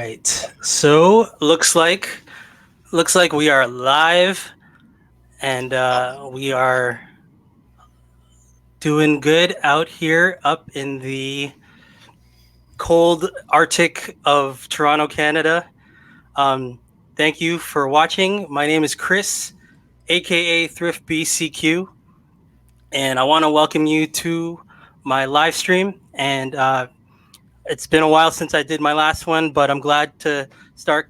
right. So looks like we are live and we are doing good out here up in the cold Arctic of Toronto, Canada. Um, Thank you for watching. My name is Chris, aka Thrift BCQ, and I want to welcome you to my live stream. And it's been a while since I did my last one, but I'm glad to start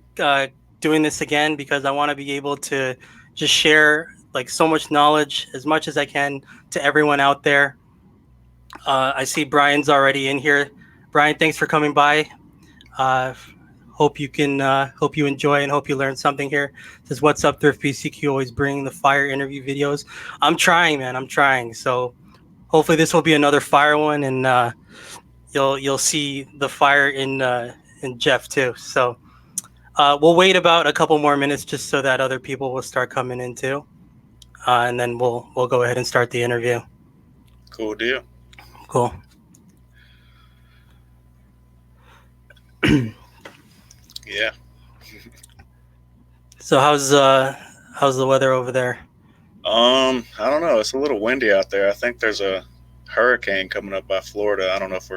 doing this again because I want to be able to just share like so much knowledge as much as I can to everyone out there. I see Brian's already in here. Brian, thanks for coming by. Uh, hope you enjoy and hope you learn something here. Says what's up, Thrift PCQ? Always bringing the fire interview videos. I'm trying, man. I'm trying. So hopefully this will be another fire one, and you'll see the fire in Jeff too. So we'll wait about a couple more minutes just so that other people will start coming in too, and then we'll go ahead and start the interview. Cool deal. Cool. Yeah. So how's the weather over there? I don't know. It's a little windy out there. I think there's a hurricane coming up by Florida. I don't know if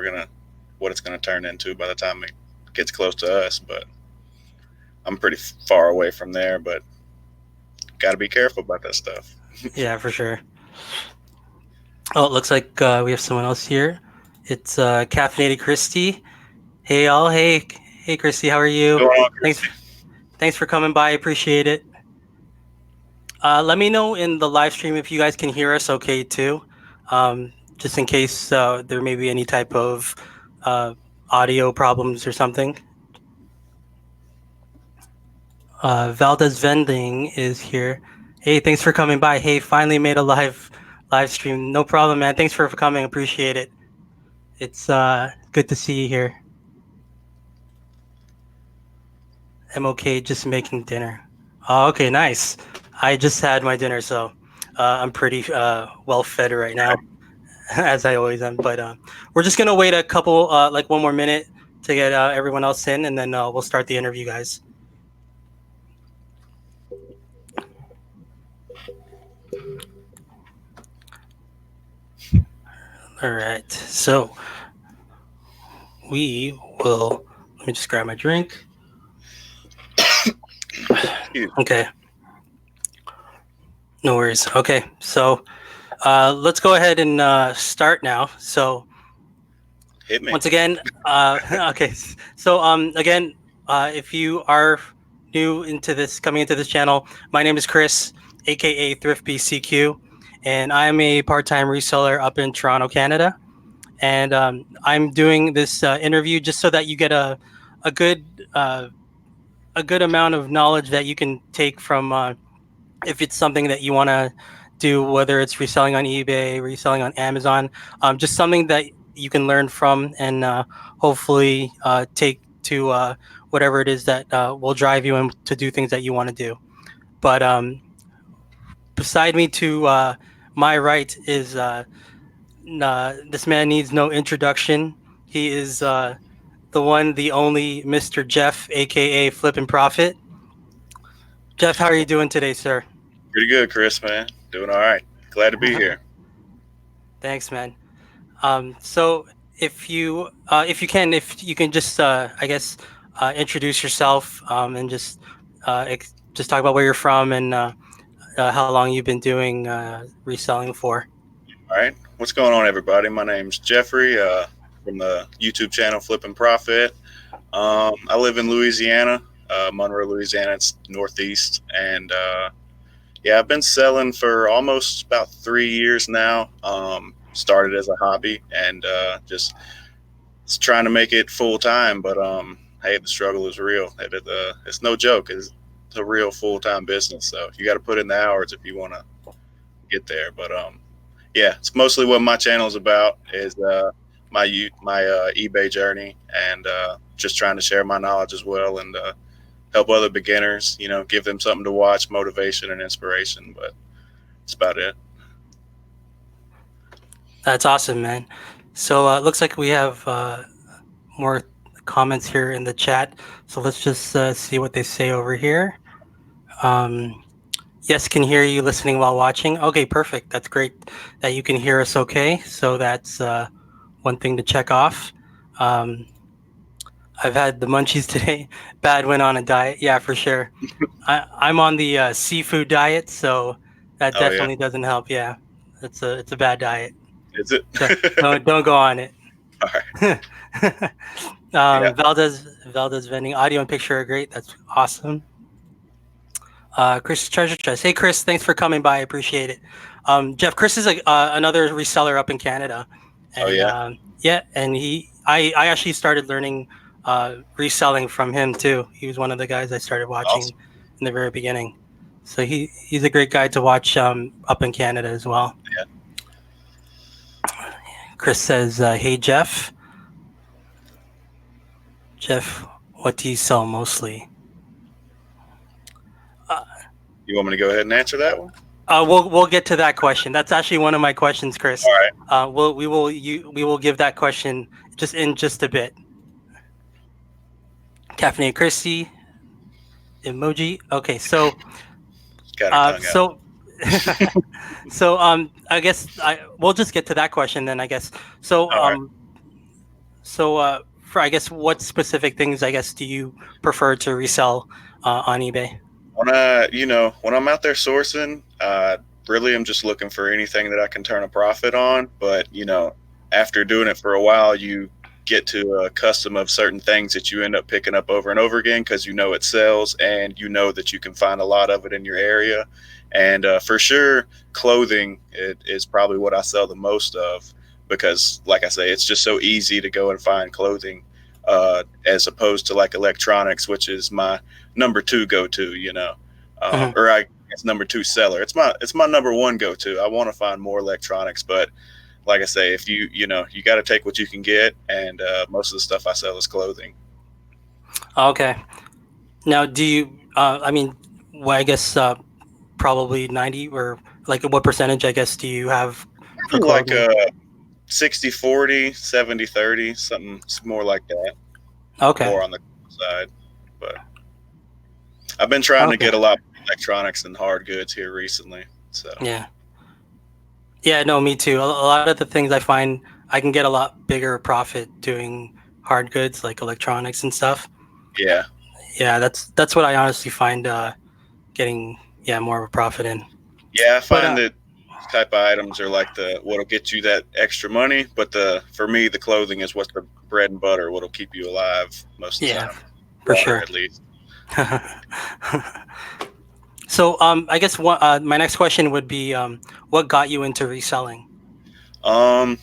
what it's gonna turn into by the time it gets close to us, but I'm pretty far away from there. But got to be careful about that stuff. Yeah, for sure. Oh, it looks like we have someone else here. It's Caffeinated Christy. Hey all. Hey Christy, how are you? Go on, Thanks Christy. thanks for coming by. Appreciate it. Let me know in the live stream if you guys can hear us okay too, just in case there may be any type of uh, audio problems or something. Valdez Vending is here. Hey, thanks for coming by. Hey, finally made a live stream. No problem, man. Thanks for coming. Appreciate it. It's good to see you here. I'm okay, just making dinner. Oh, okay, nice. I just had my dinner, so I'm pretty well fed right now, as I always am. But we're just gonna wait a couple, like one more minute to get everyone else in, and then we'll start the interview, guys. All right, so we will. Let me just grab my drink. Okay, no worries. Okay, so let's go ahead and start now. So Hit me. once again, okay. So again, if you are new into this, coming into this channel, my name is Chris, aka Thrift BCQ, and I'm a part-time reseller up in Toronto, Canada. And I'm doing this interview just so that you get a good uh, a good amount of knowledge that you can take from if it's something that you want to do, whether it's reselling on eBay, reselling on Amazon, just something that you can learn from and hopefully take to whatever it is that will drive you and to do things that you want to do. But beside me to my right is this man needs no introduction. He is the one, the only Mr. Jeff, aka Flippin' Profit. Jeff, how are you doing today, sir? Pretty good, Chris, man. Doing all right. Glad to be here. Thanks, man. So if you can just I guess introduce yourself and just talk about where you're from and how long you've been doing reselling for. All right. What's going on, everybody? My name's Jeffrey from the YouTube channel Flippin' Profit. I live in Louisiana, Monroe, Louisiana. It's northeast, and yeah, I've been selling for almost about 3 years now. Started as a hobby and just trying to make it full time, but hey, the struggle is real. It's no joke. It's a real full time business. So you got to put in the hours if you want to get there. But yeah, it's mostly what my channel is about is my eBay journey and just trying to share my knowledge as well and help other beginners. Give them something to watch, motivation and inspiration. But that's about it. That's awesome, man. So it looks like we have more comments here in the chat. So let's just see what they say over here. Um, yes, can hear you listening while watching. Okay, perfect. That's great that you can hear us okay. So that's one thing to check off. Um, I've had the munchies today. Bad went on a diet. Yeah, for sure. I'm on the seafood diet, so that Oh yeah, definitely doesn't help. Yeah, it's a bad diet. is it? So don't go on it. All right. Yeah. Valdez vending audio and picture are great. That's awesome. Chris Treasure Chest. Hey Chris, thanks for coming by. I appreciate it. Jeff, Chris is another reseller up in Canada, Oh and yeah. yeah, and I actually started learning reselling from him too. He was one of the guys I started watching Awesome. in the very beginning. So he's a great guy to watch up in Canada as well. Yeah. Chris says, "Hey Jeff, Jeff, what do you sell mostly?" Uh, You want me to go ahead and answer that one? we'll get to that question. That's actually one of my questions, Chris. All right. We will give that question just a bit. Caffeinated Christy emoji. Okay, Got her tongue out. so I guess we'll just get to that question then. I guess so. All right. For I guess what specific things I guess do you prefer to resell on eBay? When I'm out there sourcing, really I'm just looking for anything that I can turn a profit on. But after doing it for a while, you get to a custom of certain things that you end up picking up over and over again because it sells and you know that you can find a lot of it in your area. And for sure, clothing is probably what I sell the most of because, like I say, it's just so easy to go and find clothing as opposed to like electronics, which is my number two go to, Mhm. or I guess number two seller. It's my number one go to. I want to find more electronics, but like I say, if you got to take what you can get, and most of the stuff I sell is clothing. Okay. Now, do you? I mean, well, I guess probably 90 or like what percentage? I guess do you have for Probably like clothing? 60-40, 70-30, something more like that, Okay. more on the side. But I've been trying to Okay. get a lot of electronics and hard goods here recently. So Yeah. Yeah. No, me too. A lot of the things I find I can get a lot bigger profit doing hard goods like electronics and stuff. yeah, Yeah, that's what I honestly find getting more of a profit in. yeah, I But find that these type of items are like the what'll get you that extra money, but the for me the clothing is what's the bread and butter, what'll keep you alive most of the yeah, time, for water sure. at least. So I guess my next question would be what got you into reselling? Um,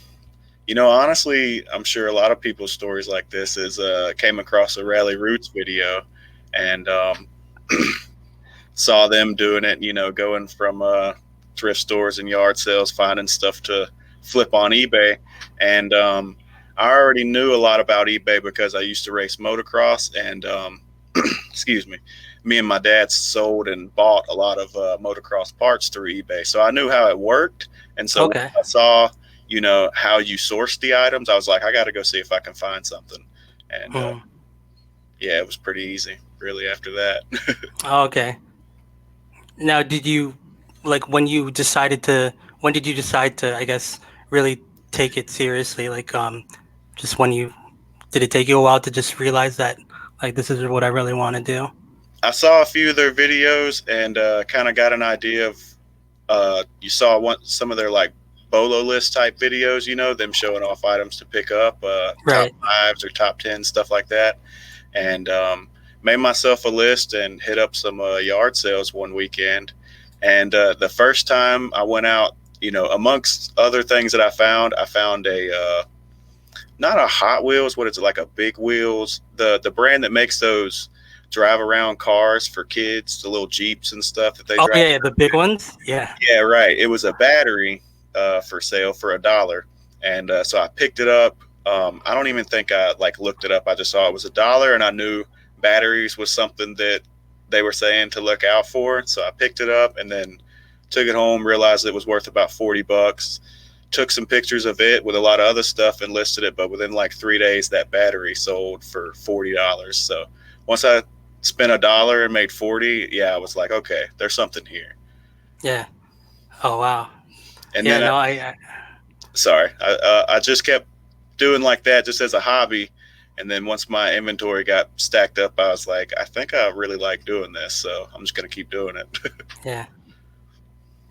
honestly, I'm sure a lot of people's stories like this is came across a Rally Roots video and saw them doing it. Going from thrift stores and yard sales, finding stuff to flip on eBay, and I already knew a lot about eBay because I used to race motocross and excuse me, me and my dad sold and bought a lot of motocross parts through eBay. So I knew how it worked. And so Okay. when I saw, how you source the items, I was like, I got to go see if I can find something. And Mhm. yeah, it was pretty easy, really, after that. Okay. Now, did you like when did you decide to, I guess, really take it seriously? Like, just when you did it take you a while to just realize that like this is what I really want to do? I saw a few of their videos and kind of got an idea of, you saw some of their like bolo list type videos, them showing off items to pick up, top Right. fives or top 10, stuff like that. And made myself a list and hit up some yard sales one weekend. And the first time I went out, amongst other things that I found a not a Hot Wheels. What is it, like a Big Wheels? The brand that makes those drive around cars for kids, the little Jeeps and stuff that they Oh drive. yeah, yeah, the big ones. Yeah. Yeah, right. It was a battery for sale for $1, and so I picked it up. I don't even think I like looked it up. I just saw it was $1, and I knew batteries was something that they were saying to look out for. So I picked it up and then took it home. Realized it was worth about $40. took some pictures of it with a lot of other stuff and listed it. But within like 3 days, that battery sold for $40. So once I spent $1 and made 40, yeah, I was like, okay, there's something here. Yeah. Oh wow. And Yeah. then No. I sorry, I just kept doing like that just as a hobby. And then once my inventory got stacked up, I was like, I think I really like doing this, so I'm just gonna keep doing it. yeah.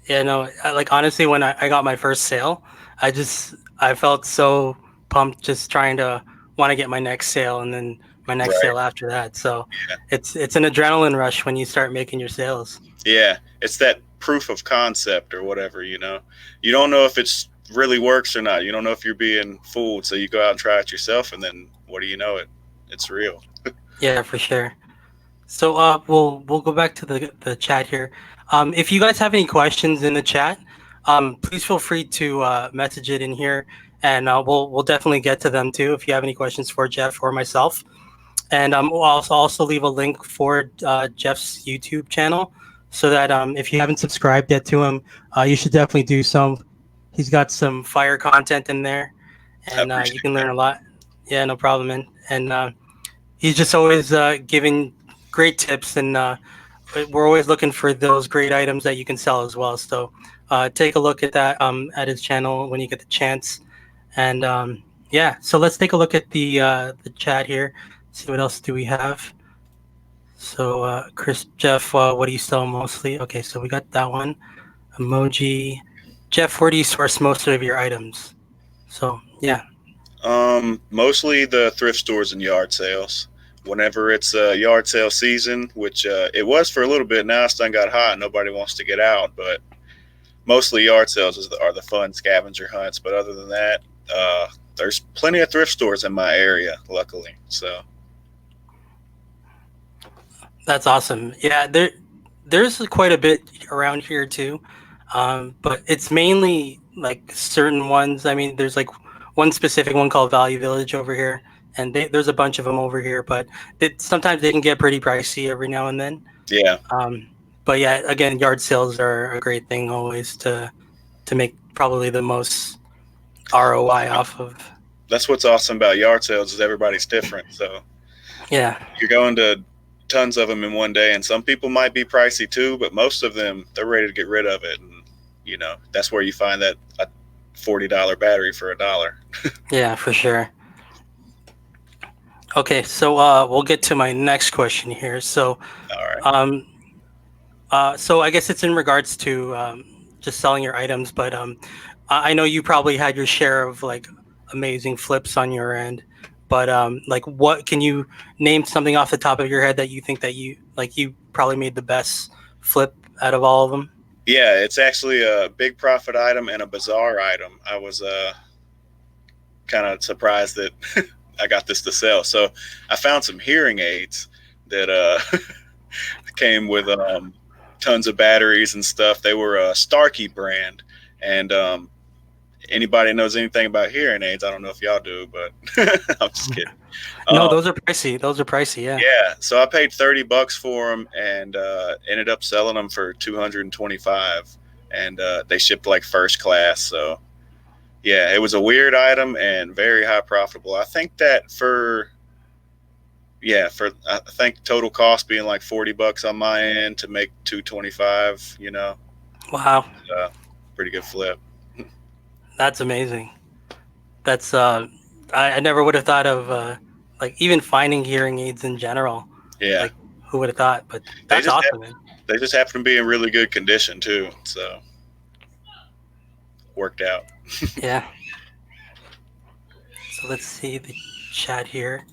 Yeah. No. Like honestly, when I got my first sale, I felt so pumped just trying to want to get my next sale and then my next Right? sale after that. So Yeah. it's an adrenaline rush when you start making your sales. Yeah, it's that proof of concept or whatever. You don't know if it's really works or not. You don't know if you're being fooled, so you go out and try it yourself, and then what do you know? It's real. Yeah, for sure. So we'll go back to the chat here. If you guys have any questions in the chat, please feel free to message it in here, and we'll definitely get to them too. If you have any questions for Jeff or myself, and we'll also leave a link for Jeff's YouTube channel, so that if you haven't subscribed yet to him, you should definitely do so. He's got some fire content in there, I and you appreciate can learn that. a lot. Yeah, no problem, man. And he's just always giving great tips, and we're always looking for those great items that you can sell as well. So take a look at that at his channel when you get the chance. And yeah, so let's take a look at the chat here. See what else do we have. So Chris, Jeff, what do you sell mostly? Okay, so we got that one. Emoji. Jeff, where do you source most of your items? So yeah. Mostly the thrift stores and yard sales. Whenever it's yard sale season, which it was for a little bit, now it's done got hot. And nobody wants to get out, but mostly yard sales are the fun scavenger hunts. But other than that, there's plenty of thrift stores in my area, luckily. So That's awesome. Yeah, there's quite a bit around here too, but it's mainly like certain ones. I mean, there's like one specific one called Value Village over here, and there's a bunch of them over here. But sometimes they can get pretty pricey every now and then. yeah, Um, but yeah, again, yard sales are a great thing always to make probably the most ROI off of. that's what's awesome about yard sales is everybody's different. So Yeah, you're going to tons of them in one day, and some people might be pricey too, but most of them they're ready to get rid of it, and that's where you find that a $40 battery for $1. yeah, for sure. Okay, so we'll get to my next question here. So All right. Um, so I guess it's in regards to just selling your items, but I know you probably had your share of like amazing flips on your end. But like, what can you name something off the top of your head that you think that you probably made the best flip out of all of them? Yeah, it's actually a big profit item and a bizarre item. I was kind of surprised that I got this to sell. So I found some hearing aids that came with tons of batteries and stuff. They were a Starkey brand, and anybody knows anything about hearing aids, I don't know if y'all do, but I'm just kidding. No, Um, those are pricey. Those are pricey. Yeah. yeah, so I paid $30 for them and ended up selling them for 225, and they shipped like first class. So yeah, it was a weird item and very high profitable. I think that for I think total cost being like $40 on my end to make 225, Wow, uh, pretty good flip. that's amazing. That's I never would have thought of like even finding hearing aids in general. Yeah, Like, who would have thought? But they that's just awesome, man. they just happen to be in really good condition too, so worked out. Yeah. So let's see the chat here.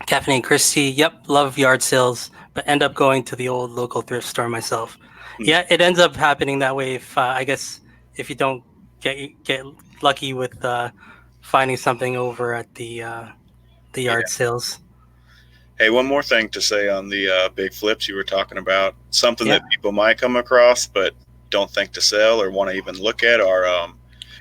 Caffeine Christie, yep, love yard sales, but end up going to the old local thrift store myself. Yeah, it ends up happening that way. If I guess if you don't get lucky with finding something over at the Yeah. yard sales. Hey, one more thing to say on the big flips you were talking about. Something Yeah. that people might come across but don't think to sell or want to even look at are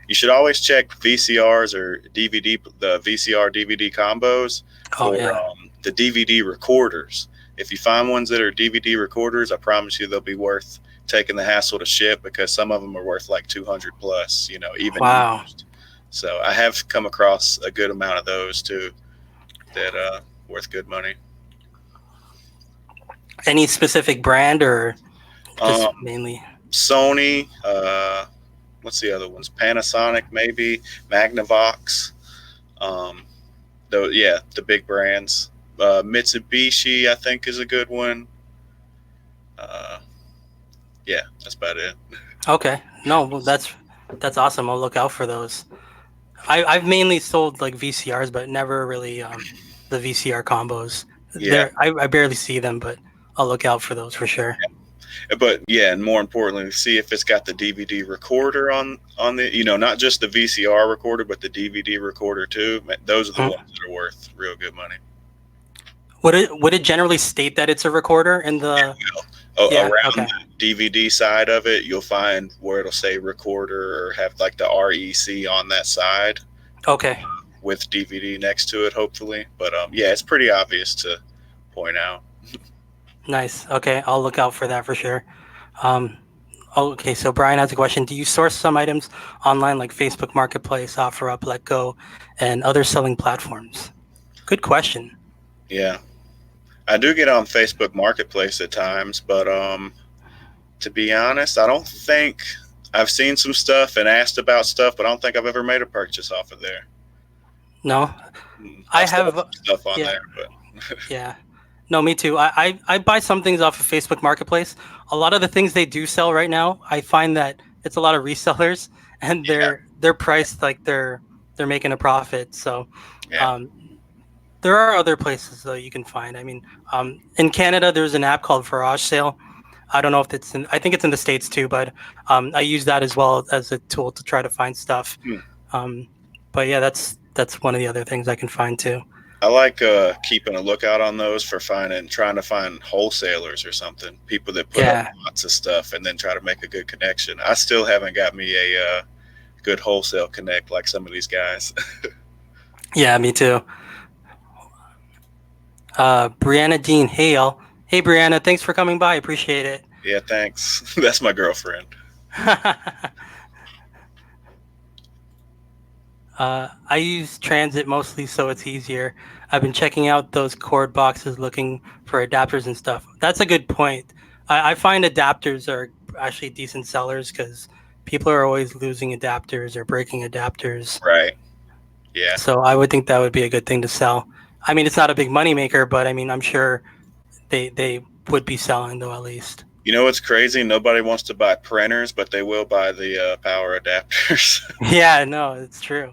you should always check VCRs or DVD, the VCR DVD combos Oh for yeah. the DVD recorders. If you find ones that are DVD recorders, I promise you they'll be worth taking the hassle to ship because some of them are worth like 200 plus, even Wow. used. So I have come across a good amount of those too that worth good money. Any specific brand or just Um, mainly? Sony, what's the other ones? Panasonic, maybe Magnavox. Um, though, yeah, the big brands. Mitsubishi, I think, is a good one. Uh, yeah, that's about it. Okay. No, well, that's awesome. I'll look out for those. I've mainly sold like VCRs, but never really the VCR combos. Yeah, I barely see them, but I'll look out for those for sure. but yeah, and more importantly, see if it's got the DVD recorder on the, not just the VCR recorder, but the DVD recorder too. Those are the Mm. ones that are worth real good money. Would it generally state that it's a recorder in the? Yeah. Around Okay. the DVD side of it, you'll find where it'll say recorder or have like the REC on that side Okay. with DVD next to it, hopefully. But yeah, it's pretty obvious to point out. Nice. Okay. I'll look out for that for sure. Um, okay. So Brian has a question. Do you source some items online like Facebook Marketplace, OfferUp, LetGo, and other selling platforms? Good question. Yeah, I do get on Facebook Marketplace at times, but to be honest, I don't think I've seen some stuff and asked about stuff, but I don't think I've ever made a purchase off of there. No, I I've sold have. some stuff on Yeah. there, but Yeah. No, me too. I buy some things off of Facebook Marketplace. A lot of the things they do sell right now, I find that it's a lot of resellers and yeah, they're priced like they're making a profit. So yeah. um, there are other places though you can find. I mean, in Canada, there's an app called Garage Sale. I don't know if it's in. I think it's in the States too, but I use that as well as a tool to try to find stuff. Hmm. Um, but yeah, that's one of the other things I can find too. I like keeping a lookout on those for trying to find wholesalers or something, people that put up Yeah, lots of stuff and then try to make a good connection. I still haven't got me a good wholesale connect like some of these guys. yeah, me too. Brianna Dean, hey y'all. Hey Brianna, thanks for coming by. Appreciate it. Yeah, thanks. That's my girlfriend. I use transit mostly so it's easier. I've been checking out those cord boxes looking for adapters and stuff. That's a good point. I find adapters are actually decent sellers because people are always losing adapters or breaking adapters. Right. Yeah. So I would think that would be a good thing to sell. I mean, it's not a big money maker, but I mean, I'm sure they would be selling though at least. You know what's crazy? Nobody wants to buy printers, but they will buy the power adapters. Yeah, no, it's true.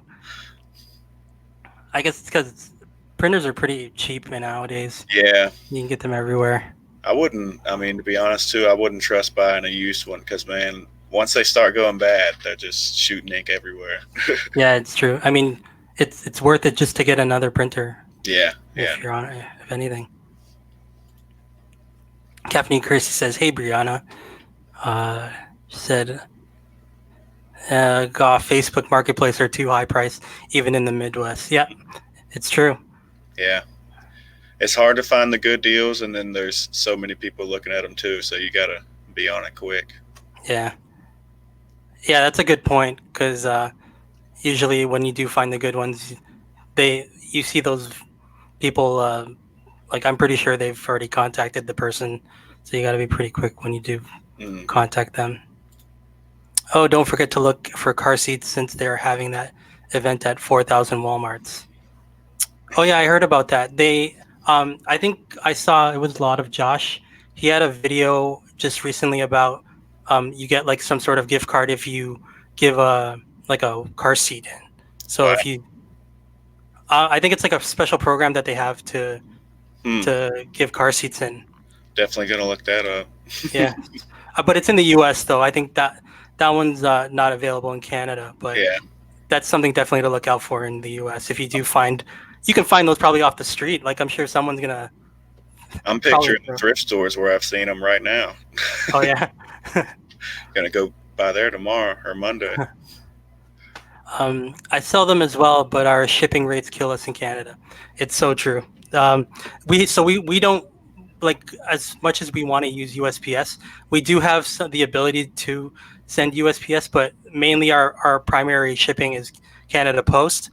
I guess it's because printers are pretty cheap nowadays. Yeah. You can get them everywhere. I wouldn't, I mean, to be honest, too, I wouldn't trust buying a used one because, man, once they start going bad, they're just shooting ink everywhere. Yeah, it's true. I mean, it's worth it just to get another printer Yeah. Yeah. if you're on it, if anything. Kathleen Christie says, "Hey Brianna," she said, "Gosh, Facebook Marketplace are too high priced, even in the Midwest." Yeah, it's true. Yeah. It's hard to find the good deals, and then there's so many people looking at them, too, so you got to be on it quick. Yeah, yeah, that's a good point because usually when you do find the good ones, you see those people. Like I'm pretty sure they've already contacted the person, so you got to be pretty quick when you do Hmm. contact them. Oh, don't forget to look for car seats since they're having that event at 4,000 Walmarts. Oh yeah, I heard about that. I think I saw it was a lot of Josh. He had a video just recently about, you get like some sort of gift card if you give a like a car seat in. So Wow. if you, I think it's like a special program that they have Hmm. to give car seats in. Definitely going to look that up. Yeah, but it's in the U.S. though. I think that one's not available in Canada, but Yeah. that's something definitely to look out for in the U.S. If you do find, you can find those probably off the street. Like I'm sure someone's gonna I'm probably. picturing the thrift stores where I've seen them right now. Oh yeah. Going to go by there tomorrow or Monday. I sell them as well, but our shipping rates kill us in Canada. It's so true. We don't. like as much as we want to use USPS, we do have the ability to send USPS, but mainly our primary shipping is Canada Post,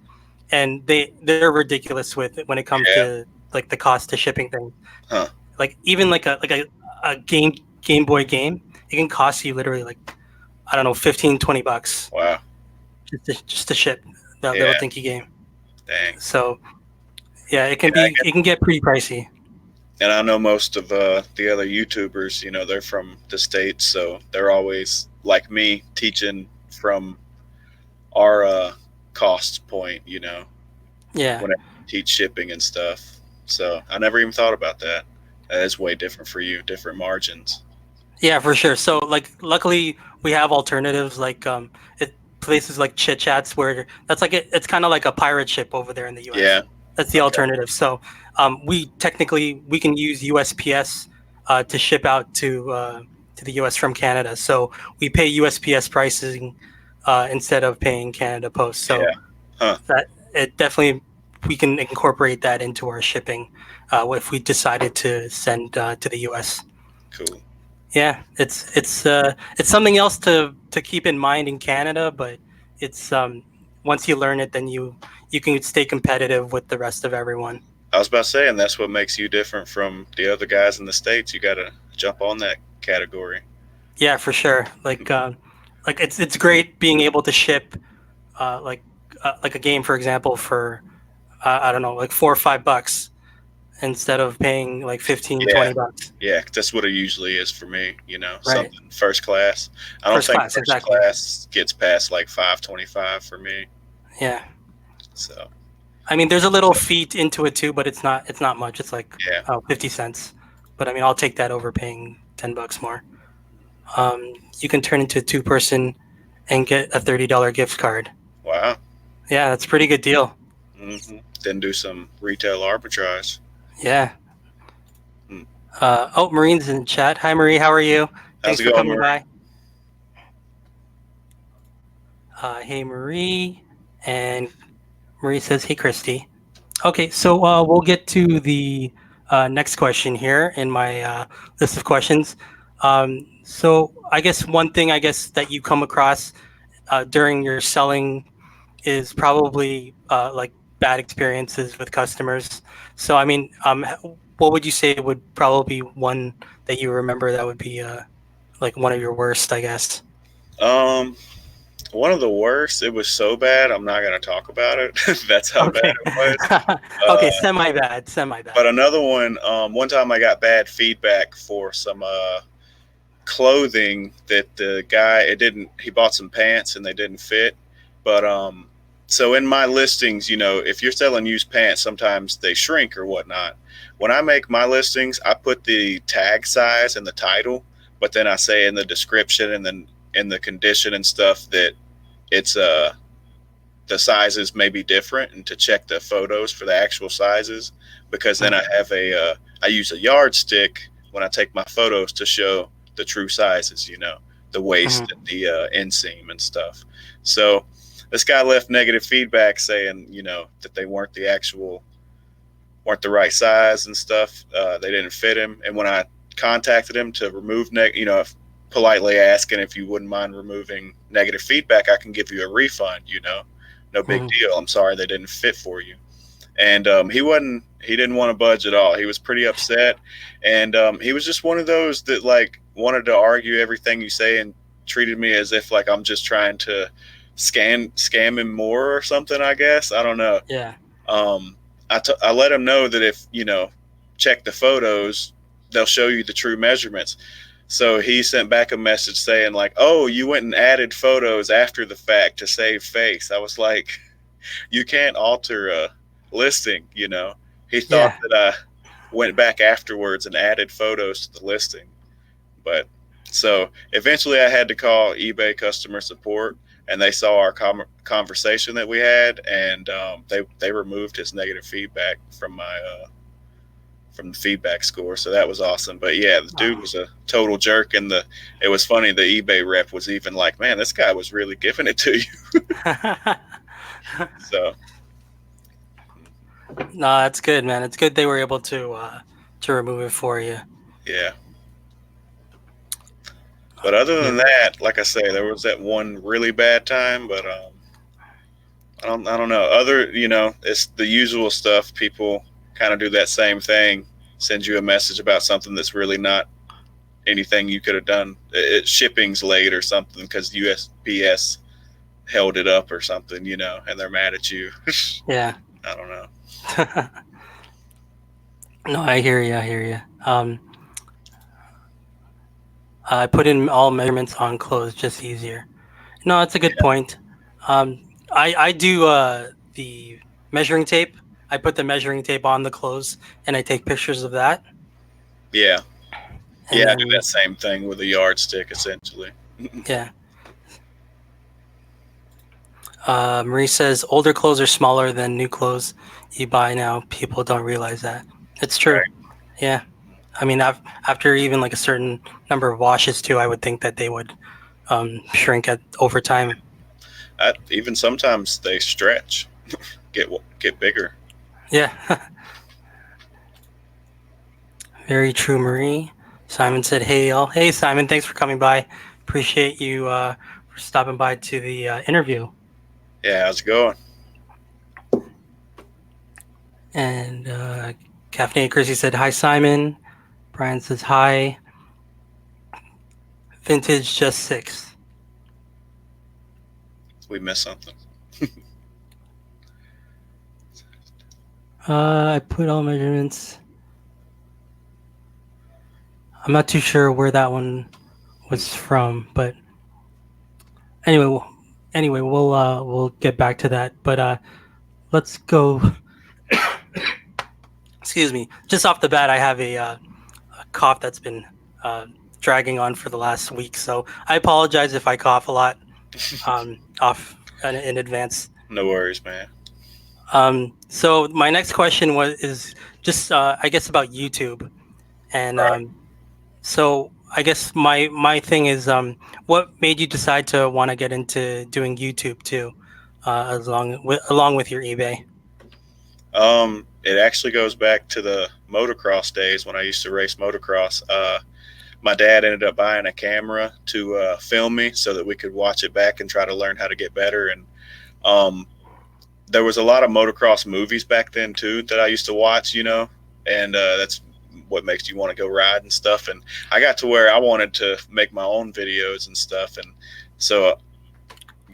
and they're ridiculous with it when it comes Yeah. to like the cost to shipping things. Huh. Like even a Game Boy game, it can cost you literally like I don't know 15-20 bucks Wow. just to ship that little Yeah. dinky game. Dang. So yeah, Yeah. it can get pretty pricey. And I know most of the other YouTubers, they're from the States, so they're always like me teaching from our cost point, Yeah. when I teach shipping and stuff. So I never even thought about that. That is way different for you, different margins. Yeah, for sure. So like luckily we have alternatives like places like Chit Chats where it's kind of like a pirate ship over there in the US. Yeah. That's the Okay. alternative. So we can use USPS to ship out to the US from Canada. So we pay USPS pricing instead of paying Canada Post. So Yeah. Huh. that it definitely we can incorporate that into our shipping if we decided to send to the US. Cool. Yeah, it's something else to keep in mind in Canada, but it's once you learn it, then you can stay competitive with the rest of everyone. I was about to say, and that's what makes you different from the other guys in the States. You got to jump on that category. Yeah, for sure. Like it's great being able to ship like a game, for example, for I don't know, like 4 or 5 bucks instead of paying like 15, Yeah. 20 bucks. Yeah. That's what it usually is for me, Right. something first class. I don't First think class, first exactly. class gets past like 525 for me. Yeah. So, I mean, there's a little fee into it too, but it's not much. It's like yeah. 50 cents. But I mean, I'll take that over paying 10 bucks more. You can turn into a two-person and get a $30 gift card. Wow. Yeah, that's a pretty good deal. Then do some retail arbitrage. Yeah. Hmm. Oh, Marine's in chat. Hi, Marie. How are you? How's Thanks it for going, coming Marie? by. Hey, Marie. And Marie says, hey, Christy. Okay, so we'll get to the next question here in my list of questions. So I guess one thing I guess that you come across during your selling is probably like bad experiences with customers. So I mean, what would you say would probably be one that you remember that would be like one of your worst, I guess? Um, One of the worst. It was so bad. I'm not gonna talk about it. That's how bad Okay. it was. Okay, Uh, semi bad, semi but bad. another one. One time I got bad feedback for some clothing that the guy it didn't. He bought some pants and they didn't fit. But so in my listings, if you're selling used pants, sometimes they shrink or whatnot. When I make my listings, I put the tag size and the title, but then I say in the description and then in the condition and stuff that it's the sizes may be different and to check the photos for the actual sizes because then I Mhm. have I use a yardstick when I take my photos to show the true sizes, the waist and Mhm. the inseam and stuff. So this guy left negative feedback saying, that they weren't the right size and stuff. They didn't fit him. And when I contacted him to remove politely asking if you wouldn't mind removing negative feedback, I can give you a refund. No big Mhm. deal. I'm sorry they didn't fit for you. And he didn't want to budge at all. He was pretty upset, and he was just one of those that like wanted to argue everything you say and treated me as if like I'm just trying to scam him more or something. I guess I don't know. Yeah. um, I let them know that if check the photos, they'll show you the true measurements. So he sent back a message saying like, "Oh, you went and added photos after the fact to save face." I was like, "You can't alter a listing." He thought Yeah. that I went back afterwards and added photos to the listing, but so eventually I had to call eBay customer support, and they saw our conversation that we had, and they removed his negative feedback from the feedback score. So that was awesome. But yeah, the dude Oh. was a total jerk, and the it was funny. The eBay rep was even like, "Man, this guy was really giving it to you." So No, that's good, man. It's good they were able to to remove it for you. Yeah. But other than Yeah, that, like I say, there was that one really bad time, but I don't know. Other, it's the usual stuff. People kind of do that same thing, send you a message about something that's really not anything you could have done. Shipping's late or something because USPS held it up or something, and they're mad at you. yeah. I don't know. No, I hear you. I hear you. I put in all measurements on clothes, just easier. No, that's a good Yeah, point. I do the measuring tape. I put the measuring tape on the clothes, and I take pictures of that, yeah, yeah. and I do then that same thing with a yardstick, essentially. yeah. Marie says older clothes are smaller than new clothes you buy now. People don't realize that. It's true. Right. Yeah. I mean, after even like a certain number of washes too, I would think that they would shrink at over time. Even sometimes they stretch, get get bigger. Yeah. Very true, Marie. Simon said, "Hey, y'all. Hey, Simon. Thanks for coming by. Appreciate you for stopping by to the interview." Yeah, how's it going? And Caffeinated Chrissy said, "Hi, Simon." Brian says, "Hi. Vintage just six." We missed something. I put all measurements. I'm not too sure where that one was from, but anyway, we'll get back to that. But let's go. Excuse me. Just off the bat, I have a cough that's been uh, dragging on for the last week, so I apologize if I cough a lot off in advance. No worries, man. So my next question is just I guess about YouTube, and Right. so I guess my thing is what made you decide to want to get into doing YouTube too, along with your eBay? It actually goes back to the motocross days when I used to race motocross. My dad ended up buying a camera to film me so that we could watch it back and try to learn how to get better. And um, there was a lot of motocross movies back then too that I used to watch, and that's what makes you want to go ride and stuff. And I got to where I wanted to make my own videos and stuff, and so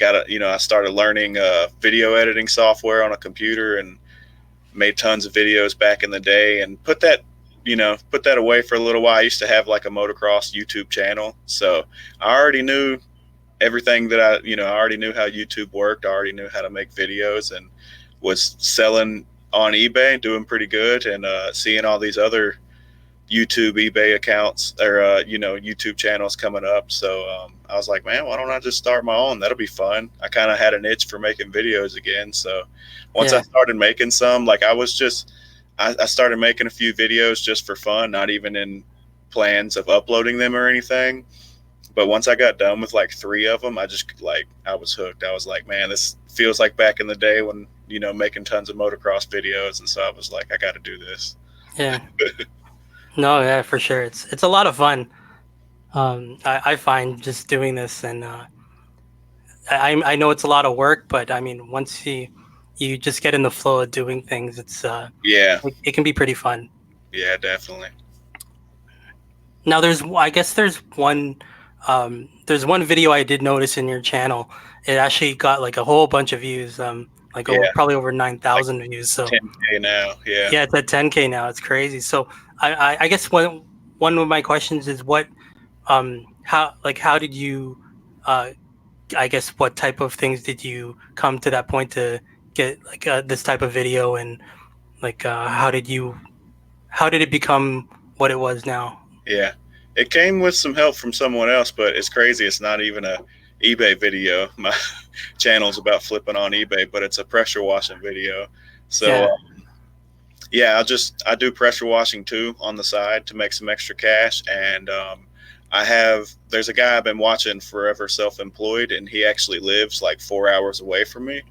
I started learning video editing software on a computer and made tons of videos back in the day and put that away for a little while. I used to have like a motocross YouTube channel, so I already knew everything that I already knew how YouTube worked. I already knew how to make videos and was selling on eBay, doing pretty good, and seeing all these other YouTube, eBay accounts or YouTube channels coming up. So I was like, man, why don't I just start my own? That'll be fun. I kind of had an itch for making videos again. So once I Yeah, started making some, like I started making a few videos just for fun, not even in plans of uploading them or anything. But once I got done with like three of them, I was hooked. I was like, man, this feels like back in the day when making tons of motocross videos, and so I was like, I got to do this. yeah, no, yeah, for sure. It's a lot of fun. I find just doing this, and I know it's a lot of work, but I mean, once you just get in the flow of doing things, Yeah, it can be pretty fun. yeah, definitely. Now, I guess there's one video I did notice in your channel. It actually got like a whole bunch of views, like Yeah, probably over like 9,000 views. So 10K now. Yeah, yeah, it's at 10K now. It's crazy. So I guess one of my questions is how did you uh I guess what type of things did you come to that point to get like this type of video, and like how did it become what it was now? yeah. It came with some help from someone else, but it's crazy. It's not even a eBay video. My channel's about flipping on eBay, but it's a pressure washing video. So Yeah, yeah, I do pressure washing too on the side to make some extra cash. And there's a guy I've been watching forever, self-employed, and he actually lives like 4 hours away from me.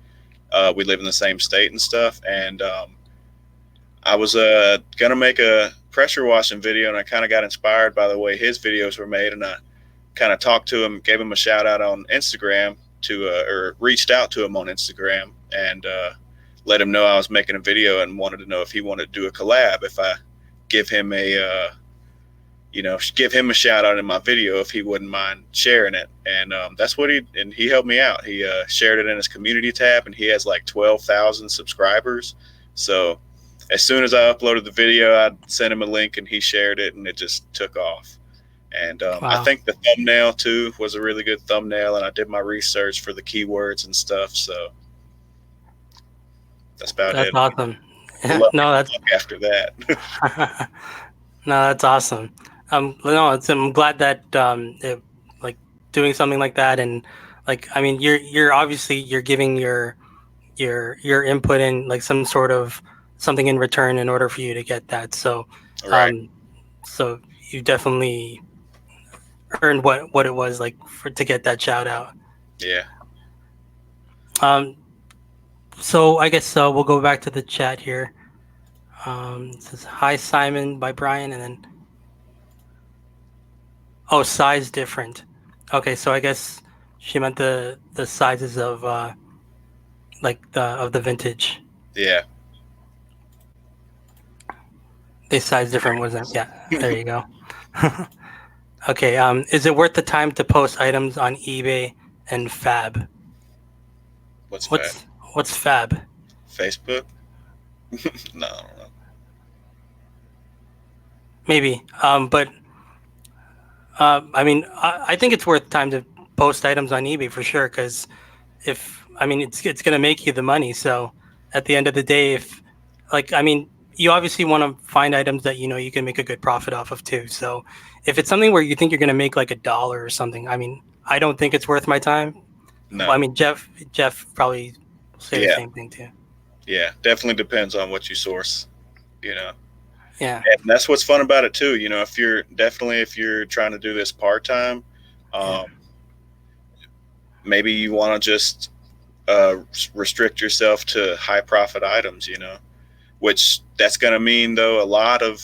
We live in the same state and stuff, and I was gonna make a pressure washing video, and I kind of got inspired by the way his videos were made, and I kind of talked to him, gave him a shout out on Instagram or reached out to him on Instagram and let him know I was making a video and wanted to know if he wanted to do a collab. If I give him give him a shout out in my video, if he wouldn't mind sharing it. And that's what he helped me out. He shared it in his community tab, and he has like 12,000 subscribers. So as soon as I uploaded the video, I sent him a link, and he shared it, and it just took off. And I Wow, think the thumbnail too was a really good thumbnail, and I did my research for the keywords and stuff. So that's about that's it. awesome. Good luck, No, good luck after that. no, that's awesome. No, I'm glad that like doing something like that, and like I mean, you're obviously you're giving your input in like some sort of something in return in order for you to get that. So, Right. um, so you definitely earned what it was like for to get that shout out. Yeah. Um, so I guess we'll go back to the chat here. It says hi Simon by Brian, and then oh, size different. Okay, so I guess she meant the sizes of like the vintage. Yeah. They size different, was that? Yeah, there you go. Okay, is it worth the time to post items on eBay and Fab? What's that? What's what's Fab? Facebook? No, I don't know. Maybe. But I mean, I think it's worth time to post items on eBay for sure. Because if I mean, it's gonna make you the money. So at the end of the day, if like I mean, you obviously want to find items that you know you can make a good profit off of too. So if it's something where you think you're gonna make like $1 or something, I mean, I don't think it's worth my time. No. Well, I mean, Jeff probably will say the Yeah. same thing too. Yeah. Definitely depends on what you source. You know. Yeah, And that's what's fun about it too. You know, if you're trying to do this part time, yeah, um, maybe you want to just restrict yourself to high profit items. You know, which that's going to mean though a lot of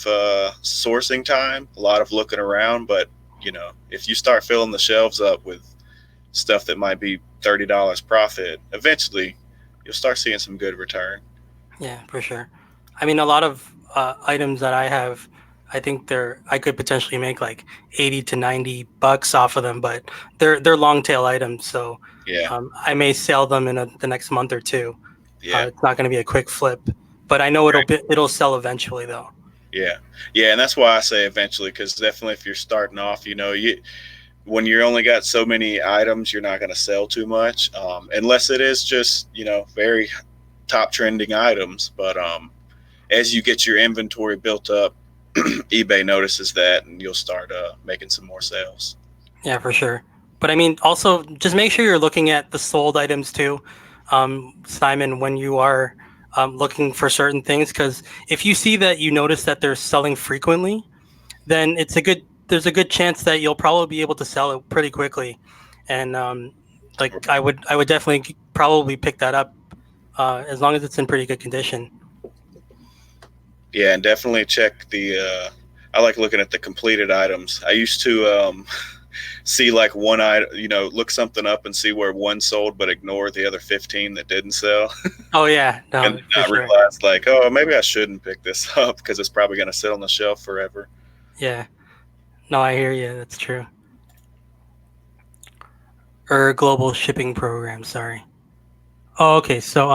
sourcing time, a lot of looking around. But you know, if you start filling the shelves up with stuff that might be $30 profit, eventually you'll start seeing some good return. yeah, for sure. I mean, a lot of items that I have, I think I could potentially make like 80 to 90 bucks off of them, but they're long tail items, so Yeah, I may sell them in the next month or two. yeah, It's not going to be a quick flip, but I know it'll sell eventually though. yeah, yeah, and that's why I say eventually, because definitely if you're starting off, you know, you when you're only got so many items, you're not going to sell too much, unless it is just very top trending items. But as you get your inventory built up, eBay notices that, and you'll start making some more sales. Yeah, for sure. But I mean, also just make sure you're looking at the sold items too, Simon, when you are looking for certain things. Because if you see that you notice that they're selling frequently, then there's a good chance that you'll probably be able to sell it pretty quickly. And like I would definitely probably pick that up as long as it's in pretty good condition. Yeah, and definitely check the. I like looking at the completed items. I used to see like one item, look something up and see where one sold, but ignore the other 15 that didn't sell, Oh yeah, and no, for not sure. realize like, oh, maybe I shouldn't pick this up because it's probably going to sit on the shelf forever. Yeah, no, I hear you. That's true. Or global shipping program. Sorry. Oh, okay. So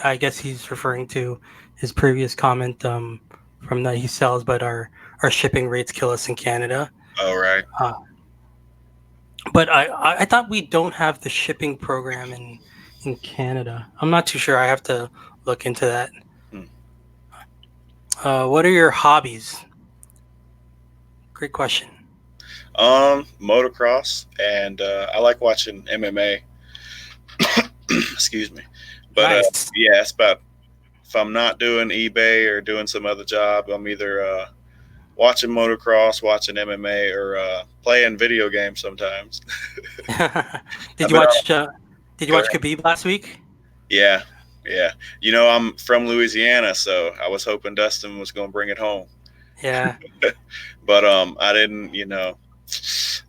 I guess he's referring to his previous comment from that he sells, but our shipping rates kill us in Canada. All right. Uh, but I thought we don't have the shipping program in Canada. I'm not too sure. I have to look into that. Hmm. What are your hobbies? Great question. Motocross, and I like watching MMA. Excuse me, but Nice. yeah, it's about if I'm not doing eBay or doing some other job, I'm either watching motocross, watching MMA, or playing video games sometimes. did I've you been watch on. uh, Did you Go watch ahead. Khabib last week? Yeah, Yeah. I'm from Louisiana, so I was hoping Dustin was going to bring it home. Yeah, But I didn't,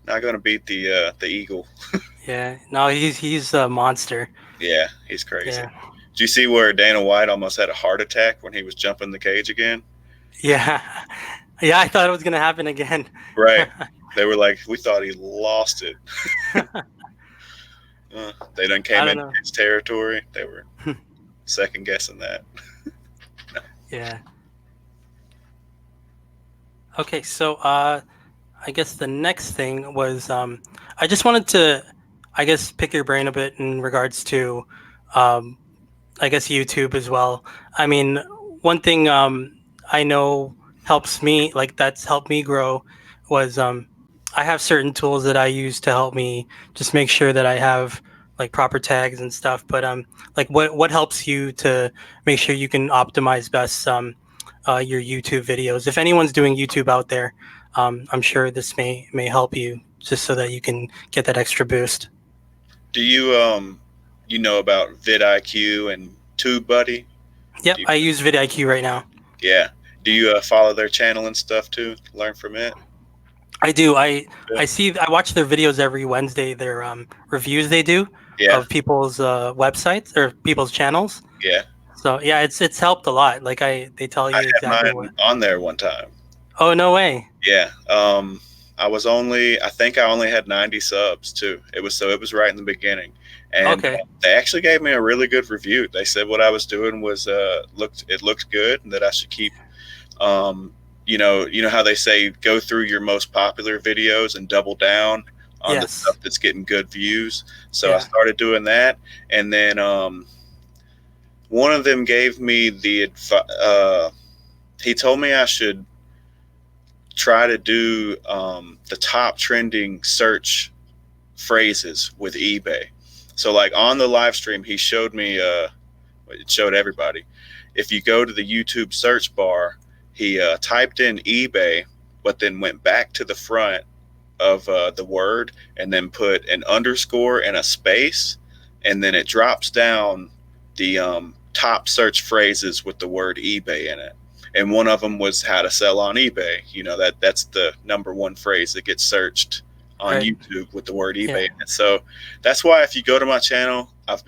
not going to beat the eagle. yeah. No, he's a monster. Yeah, he's crazy. Yeah, Did you see where Dana White almost had a heart attack when he was jumping the cage again? yeah, yeah. I thought it was gonna happen again. Right. They were like, we thought he lost it. They done I came don't into know. his territory. They were second guessing that. Yeah. Okay, so I guess the next thing was I just wanted to, I guess, pick your brain a bit in regards to um, I guess YouTube as well. I mean, one thing I know helps me, like that's helped me grow, was I have certain tools that I use to help me just make sure that I have like proper tags and stuff. But like what helps you to make sure you can optimize best your YouTube videos? If anyone's doing YouTube out there, I'm sure this may help you just so that you can get that extra boost. Do you know about vidIQ and TubeBuddy? Yep, Do you, I use vidIQ right now. yeah. Do you follow their channel and stuff too? Learn from it. I do. Yeah. I watch their videos every Wednesday. Their reviews they do Yeah. of people's websites or people's channels. Yeah. So yeah, it's helped a lot. Like they tell I you had exactly what. mine on there one time. Oh no way. Yeah. I think I only had 90 subs too. It was right in the beginning. And Okay. they actually gave me a really good review. They said what I was doing was looked good, and that I should keep how they say go through your most popular videos and double down on the stuff Yes. that's getting good views. So I Yeah. started doing that, and then one of them gave me he told me I should try to do the top trending search phrases with eBay. So like on the live stream, he showed me, it showed everybody. If you go to the YouTube search bar, he typed in eBay, but then went back to the front of the word and then put an underscore and a space, and then it drops down the top search phrases with the word eBay in it. And one of them was how to sell on eBay. That's the number one phrase that gets searched on Right. YouTube with the word eBay Yeah. in it. So that's why if you go to my channel, a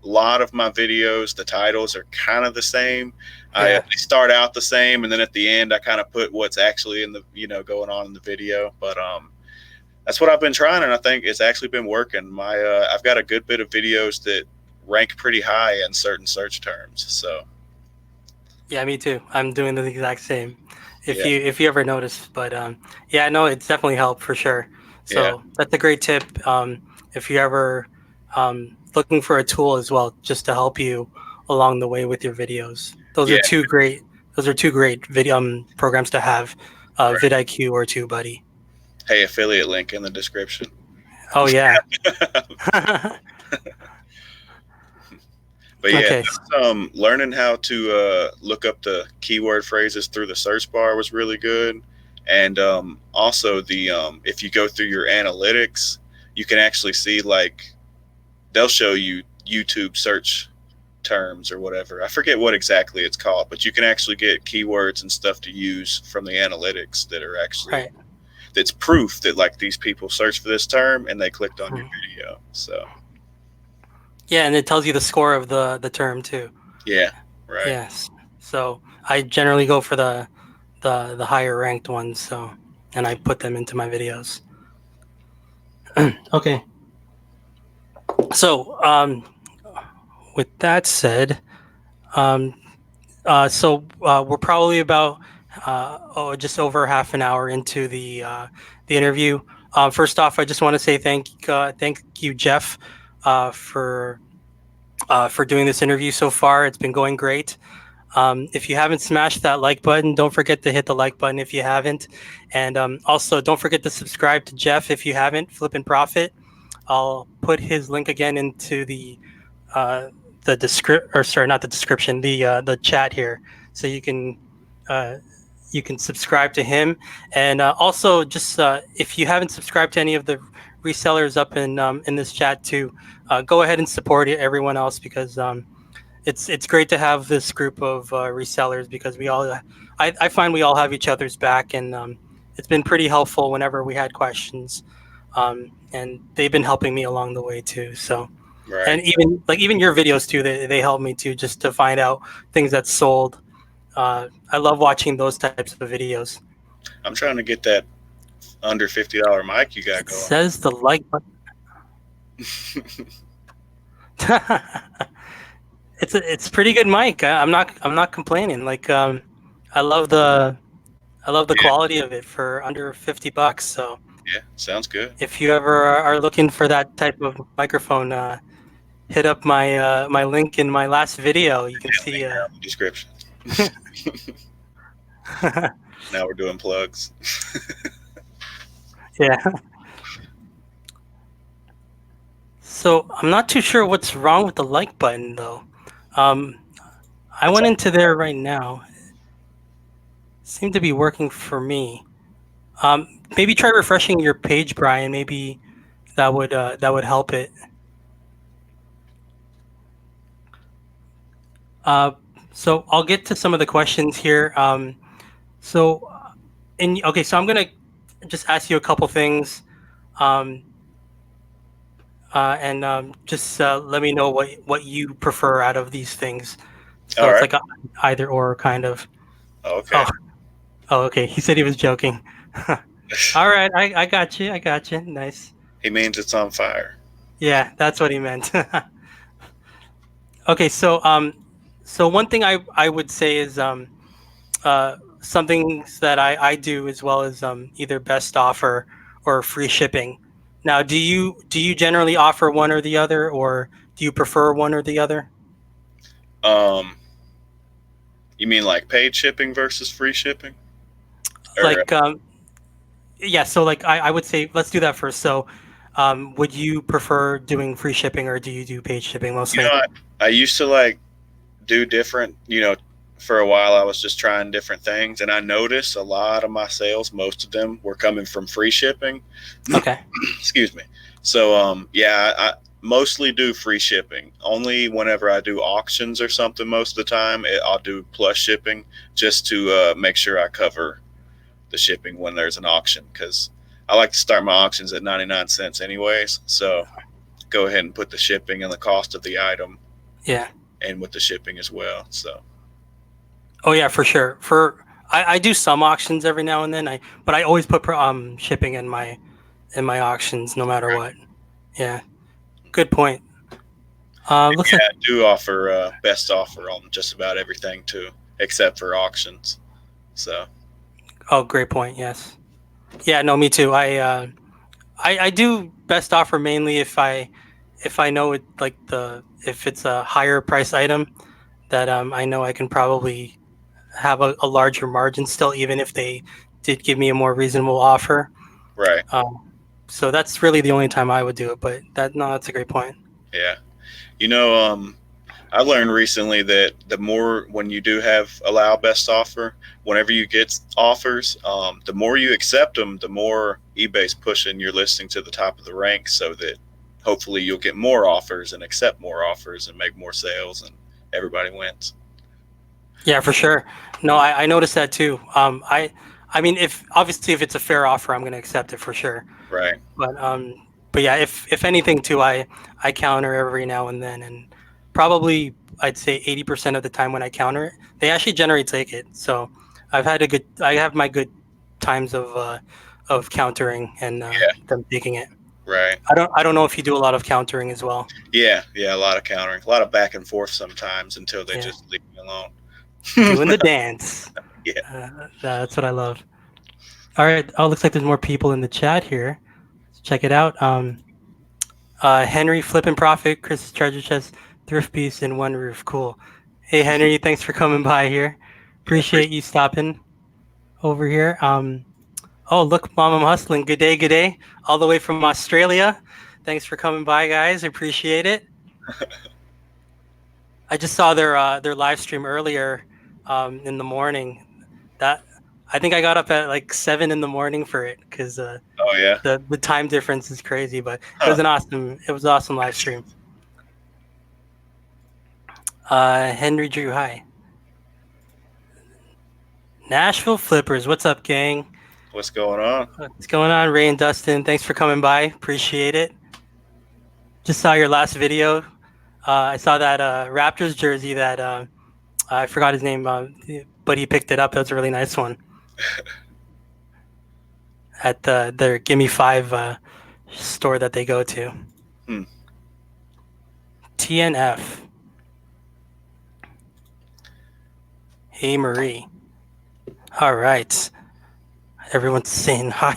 lot of my videos, the titles are kind of the same. Yeah. They start out the same, and then at the end, I kind of put what's actually in the going on in the video. But that's what I've been trying, and I think it's actually been working. I've got a good bit of videos that rank pretty high in certain search terms. So Yeah. Me too. I'm doing the exact same. yeah, If you ever notice, but yeah, no, it's definitely helped for sure. yeah, So that's a great tip. If you ever looking for a tool as well, just to help you along the way with your videos. Those are yeah, two great. Those are two great video programs to have, right. vidIQ or TubeBuddy. Hey, affiliate link in the description. Oh yeah. But yeah, Okay. learning how to look up the keyword phrases through the search bar was really good. And also the if you go through your analytics, you can actually see like they'll show you YouTube search terms or whatever. I forget what exactly it's called, but you can actually get keywords and stuff to use from the analytics that are actually Right. that's proof that like these people searched for this term and they clicked on your Mhm. video. So Yeah, and it tells you the score of the term too. yeah, right. Yes. So I generally go for the higher ranked ones. So and I put them into my videos. Okay. So with that said, um, we're probably about just over half an hour into the interview. First off, I just want to say thank you, Jeff, for doing this interview so far. It's been going great. If you haven't smashed that like button, don't forget to hit the like button if you haven't, and also don't forget to subscribe to Jeff if you haven't. Flippin' Profit. I'll put his link again into uh, the descript or sorry, not the description, the chat here, so uh, you can subscribe to him. And also, just if you haven't subscribed to any of the resellers up in this chat too, go ahead and support everyone else because it's great to have this group of resellers because I find we all have each other's back, and it's been pretty helpful whenever we had questions, and they've been helping me along the way too. So, Right. and even your videos too, they help me too just to find out things that's sold. I love watching those types of videos. I'm trying to get that under $50 mic you got It going. says the like button. It's pretty good mic. I'm not complaining. Like I love the Yeah, quality of it for under $50. So yeah, sounds good. if you ever are looking for that type of microphone, hit up my link in my last video. You can Link see. down in the description. Now we're doing plugs. Yeah. So I'm not too sure what's wrong with the like button though. Um, I It's went into there right now. Seemed to be working for me. Maybe try refreshing your page, Brian. Maybe that would help it. Uh, so I'll get to some of the questions here. So okay, so I'm gonna just ask you a couple things, um, and just let me know what you prefer out of these things. all So it's right. like a either or kind of. Okay. Oh, oh, okay. He said he was joking. All right, I got you. I got you. Nice. He means it's on fire. Yeah, that's what he meant. Okay, so one thing I would say is some things that I do as well as either best offer or free shipping. Now, do you generally offer one or the other, or do you prefer one or the other? Um, you mean like paid shipping versus free shipping? Or Like, yeah, so like I would say let's do that first. So, would you prefer doing free shipping or do you do paid shipping you know, mostly? I used to like do different. For a while I was just trying different things, and I noticed a lot of my sales, most of them were coming from free shipping. Okay. Excuse me. So yeah, I mostly do free shipping. Only whenever I do auctions or something, most of the time I'll do plus shipping just to make sure I cover the shipping when there's an auction, because I like to start my auctions at 99 cents anyways. So go ahead and put the shipping and the cost of the item Yeah. in with the shipping as well. So Oh yeah, for sure. I do some auctions every now and then. But I always put shipping in my auctions no matter what. Yeah. Good point. Looks like yeah, I do offer best offer on just about everything too, except for auctions. So oh, great point. Yes. Yeah, no, me too. I do best offer mainly if I know it like the if it's a higher price item that I know I can probably have a larger margin still even if they did give me a more reasonable offer. right, Um, so that's really the only time I would do it. But that's a great point. yeah. You know, I learned recently that the more when you do have allow best offer, whenever you get offers, the more you accept them, the more eBay's pushing your listing to the top of the rank, so that hopefully you'll get more offers and accept more offers and make more sales, and everybody wins. Yeah, for sure. No, I noticed that too. I mean, if obviously if it's a fair offer, I'm going to accept it for sure. Right, But but yeah, if anything too, I counter every now and then, and probably I'd say 80% of the time when I counter it, they actually generate ticket. So I have my good times of countering and yeah, them taking it. right, I don't know if you do a lot of countering as well. yeah, yeah. A lot of countering, a lot of back and forth sometimes until they Yeah, just leave me alone. doing the dance. Yeah, That's what I love. All right. Oh, looks like there's more people in the chat here. Let's check it out. Henry, Flippin' Profit, Chris Treasure Chest, Thrift Piece, and One Roof. Cool. Hey, Henry, thanks for coming by here. yeah. Appreciate you stopping over here. Oh, look, Mom, I'm hustling. Good day, good day. All the way from Australia. Thanks for coming by, guys. Appreciate it. I just saw their live stream earlier in the morning. That I think I got up at like 7 in the morning for it because Oh yeah, the time difference is crazy. But huh? it was an awesome live stream. Henry Drew, hi. Nashville Flippers, what's up, gang? What's going on? What's going on, Ray and Dustin? Thanks for coming by. Appreciate it. Just saw your last video. I saw that Raptors jersey that I forgot his name, but he picked it up. That was a really nice one at their Gimme Five store that they go to. Hmm. TNF. Hey, Marie. All right. Everyone's saying hi.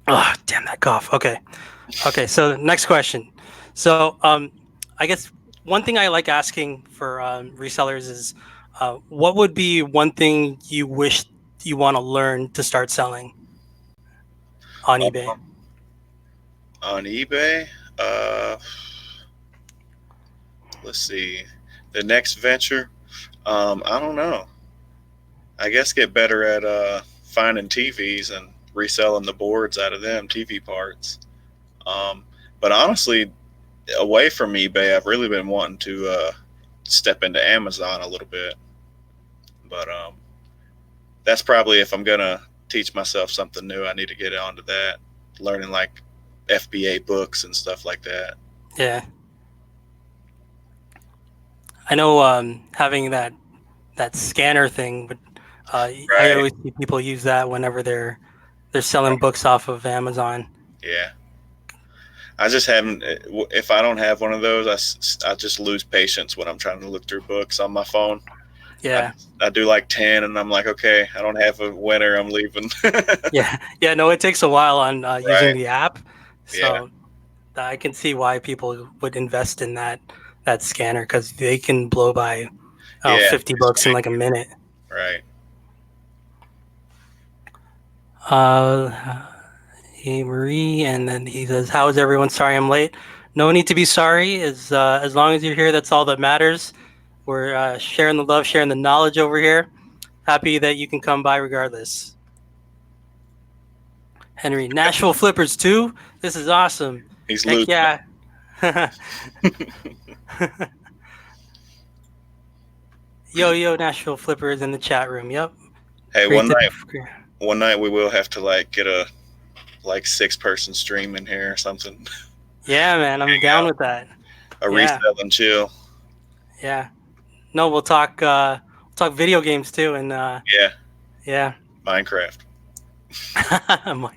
Oh, damn that cough. Okay. Okay. So next question. So I guess one thing I like asking for resellers is, what would be one thing you wish you want to learn to start selling on eBay? Um, on eBay, uh, let's see. The next venture, I don't know. I guess get better at finding TVs and reselling the boards out of them, TV parts. Um, but honestly, away from eBay, I've really been wanting to step into Amazon a little bit. But that's probably if I'm gonna teach myself something new, I need to get onto that, learning like FBA books and stuff like that. Yeah, I know having that scanner thing, but I Right. always see people use that whenever they're selling books off of Amazon. Yeah. I just haven't. If I don't have one of those, I just lose patience when I'm trying to look through books on my phone. I, Yeah, I do like 10, and I'm like, okay, I don't have a winner. I'm leaving. yeah, yeah. No, it takes a while on using Right. the app, Yeah. so I can see why people would invest in that scanner because they can blow by Yeah. 50 It's bucks in quick. like a minute. Right. Uh, hey Marie, and then he says, "How is everyone? Sorry I'm late. No need to be sorry. As long as you're here, that's all that matters. We're sharing the love, sharing the knowledge over here. Happy that you can come by regardless." Henry, Nashville Flippers too. This is awesome. He's Heck losing yeah. it. Yo, Nashville Flippers in the chat room. Yep. Hey, Great one to be. night, one night we will have to like get a like 6 person stream in here or something. Yeah, man, I'm Hang down out, with that. a Yeah, resell and chill. yeah. No, we'll talk video games too, and Yeah, yeah. Minecraft. Minecraft.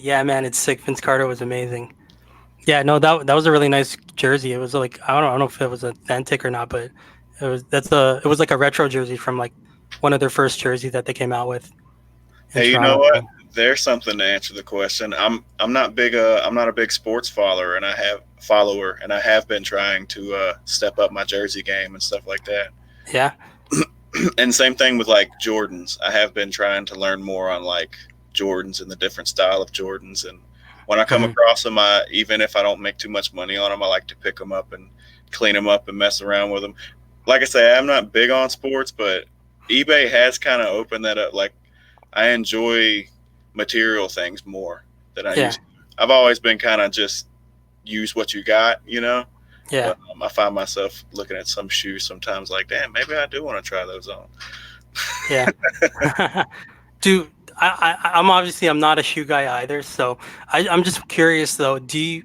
Yeah, man, it's sick. Vince Carter was amazing. Yeah, no, that was a really nice jersey. It was like I don't know if it was authentic or not, but it was like a retro jersey from like one of their first jerseys that they came out with in Hey, you know Toronto. what? There's something to answer the question. I'm not big. I'm not a big sports follower, and I have been trying to step up my jersey game and stuff like that. Yeah. And same thing with like Jordans. I have been trying to learn more on like Jordans and the different style of Jordans. And when I come Hmm. across them, even if I don't make too much money on them, I like to pick them up and clean them up and mess around with them. Like I say, I'm not big on sports, but eBay has kind of opened that up. Like I enjoy material things more than I Yeah. used to. I've always been kind of just use what you got, you know. Yeah. But I find myself looking at some shoes sometimes, like, damn, maybe I do want to try those on. Yeah. Dude, I'm obviously I'm not a shoe guy either, so I'm just curious though. Do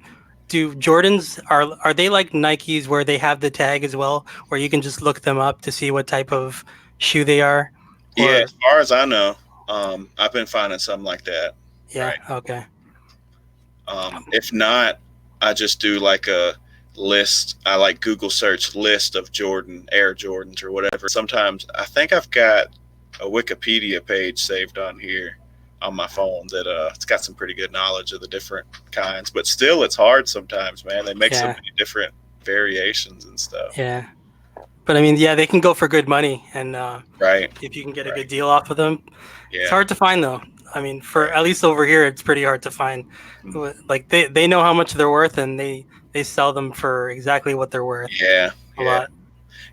Jordans are they like Nikes where they have the tag as well, where you can just look them up to see what type of shoe they are, Yeah, or as far as I know, I've been finding something like that. yeah, Right. okay, If not, I just do like a list. I like Google search list of Air Jordans or whatever. Sometimes I think I've got a Wikipedia page saved on here on my phone that it's got some pretty good knowledge of the different kinds. But still, it's hard sometimes, man. They make so yeah, many different variations and stuff. yeah. But I mean, yeah, they can go for good money, and Right. if you can get a Right. good deal off of them, it's Yeah. hard to find though. I mean, for Right. at least over here, it's pretty hard to find. Mm. Like they know how much they're worth, and they sell them for exactly what they're worth. Yeah. A Yeah. lot.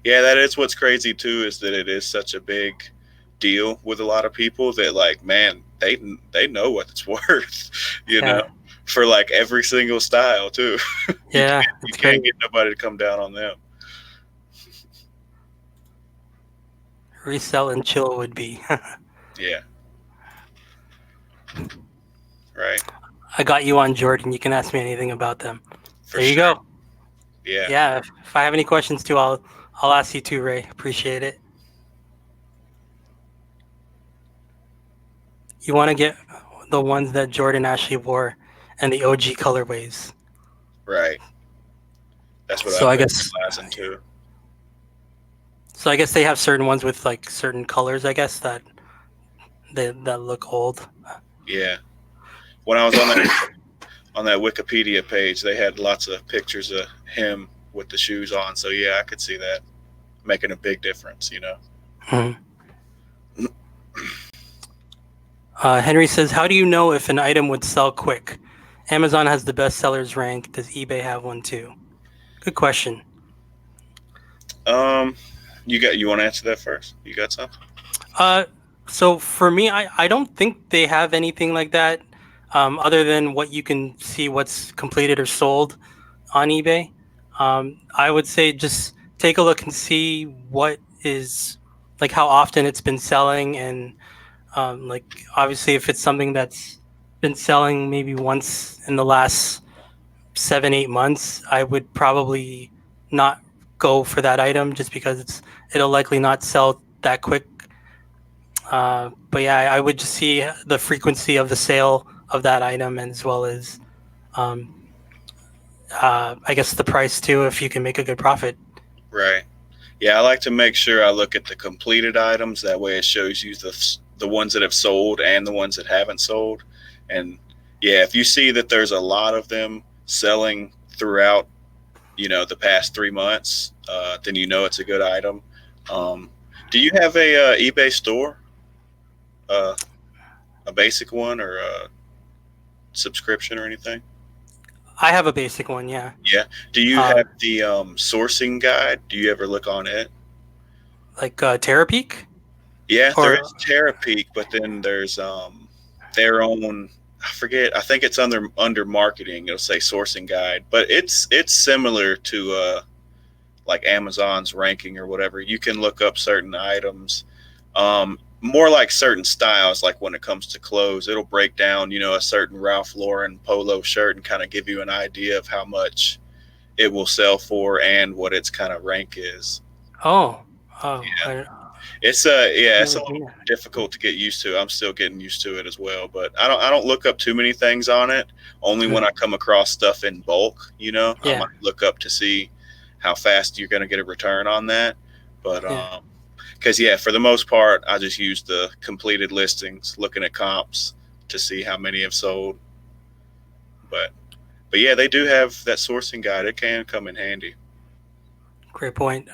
Yeah, that is what's crazy too, is that it is such a big deal with a lot of people that like, man, they know what it's worth, you know. Yeah. for like every single style too. you Yeah, can't you it's can't great. get nobody to come down on them. Resell and chill would be. Yeah, right, I got you on Jordan. You can ask me anything about them. for There you sure. go. Yeah, Yeah, if I have any questions too, I'll ask you too, Ray. Appreciate it. You want to get the ones that Jordan actually wore and the OG colorways. right. That's what So I've I been guess realizing too. so I guess they have certain ones with like certain colors, I guess that look old. Yeah, when I was on that Wikipedia page, they had lots of pictures of him with the shoes on. So yeah, I could see that making a big difference. Mhm. Henry says, "How do you know if an item would sell quick? Amazon has the best sellers rank. Does eBay have one too?" Good question. Um, you want to answer that first? You got something? Uh, so for me, I don't think they have anything like that, other than what you can see what's completed or sold on eBay. I would say just take a look and see what is like how often it's been selling, and like obviously if it's something that's been selling maybe once in the last 7 8 months, I would probably not go for that item just because it'll likely not sell that quick. But yeah, I would just see the frequency of the sale of that item, as well as um, I guess the price too, if you can make a good profit. Right. Yeah, I like to make sure I look at the completed items. That way, it shows you the ones that have sold and the ones that haven't sold. And yeah, if you see that there's a lot of them selling throughout, the past 3 months, then you know it's a good item. Um, do you have a eBay store, uh, a basic one, or a subscription or anything? I have a basic one, yeah. Yeah. Do you have Um, the sourcing guide? Do you ever look on it? like Terapeak Yeah, there or is Terapeak, but then there's their own. I forget. I think it's under marketing. It'll say sourcing guide, but it's similar to like Amazon's ranking or whatever. You can look up certain items, more like certain styles. Like when it comes to clothes, it'll break down a certain Ralph Lauren polo shirt and kind of give you an idea of how much it will sell for and what its kind of rank is. oh oh Yeah. I It's yeah, it's a never little seen that. difficult to get used to. I'm still getting used to it as well, but I don't look up too many things on it. Only when Mhm. I come across stuff in bulk, I Yeah, might look up to see how fast you're going to get a return on that. But yeah. because yeah, for the most part, I just use the completed listings, looking at comps to see how many have sold. But but yeah, they do have that sourcing guide. It can come in handy. Great point.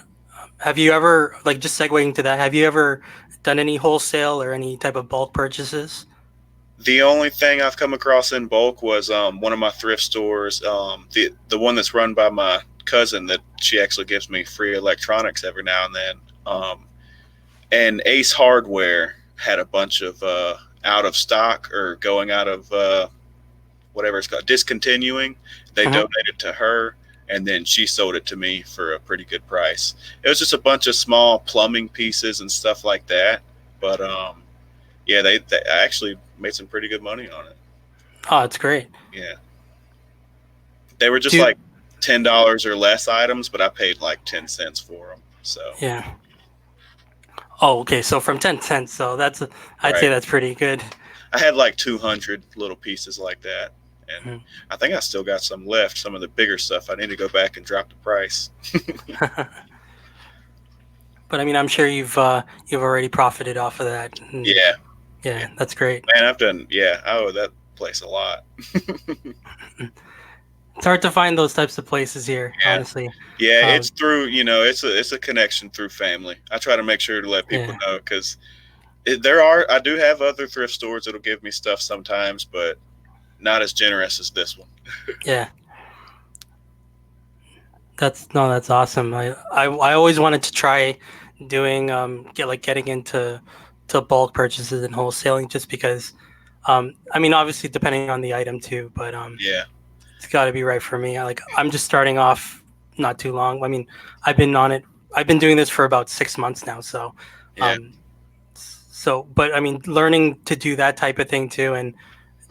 Have you ever, like, just segueing to that? Have you ever done any wholesale or any type of bulk purchases? The only thing I've come across in bulk was one of my thrift stores, the one that's run by my cousin that she actually gives me free electronics every now and then. And Ace Hardware had a bunch of out of stock or going out of whatever it's called, discontinuing. They Hmm. donated to her, and then she sold it to me for a pretty good price. It was just a bunch of small plumbing pieces and stuff like that, but yeah, they actually made some pretty good money on it. Oh, it's great. Yeah, they were just Do like $10 or less items, but I paid like 10 cents for them. So yeah. Oh, okay. So from 10 cents, so I'd say right, that's pretty good. I had like 200 little pieces like that, and Mhm. I think I still got some left. Some of the bigger stuff, I need to go back and drop the price. But I mean, I'm sure you've already profited off of that. And Yeah, yeah, yeah, that's great. man, I've done. Yeah, I owe that place a lot. It's hard to find those types of places here, Yeah, honestly. yeah, it's Um, through. It's a connection through family. I try to make sure to let people yeah, know because there are. I do have other thrift stores that'll give me stuff sometimes, but not as generous as this one. yeah. That's no, that's awesome. I always wanted to try getting into bulk purchases and wholesaling just because I mean, obviously depending on the item too, but Yeah, it's got to be right for me. I'm just starting off not too long. I mean, I've been on it. I've been doing this for about 6 months now. yeah. Um, but I mean, learning to do that type of thing too, and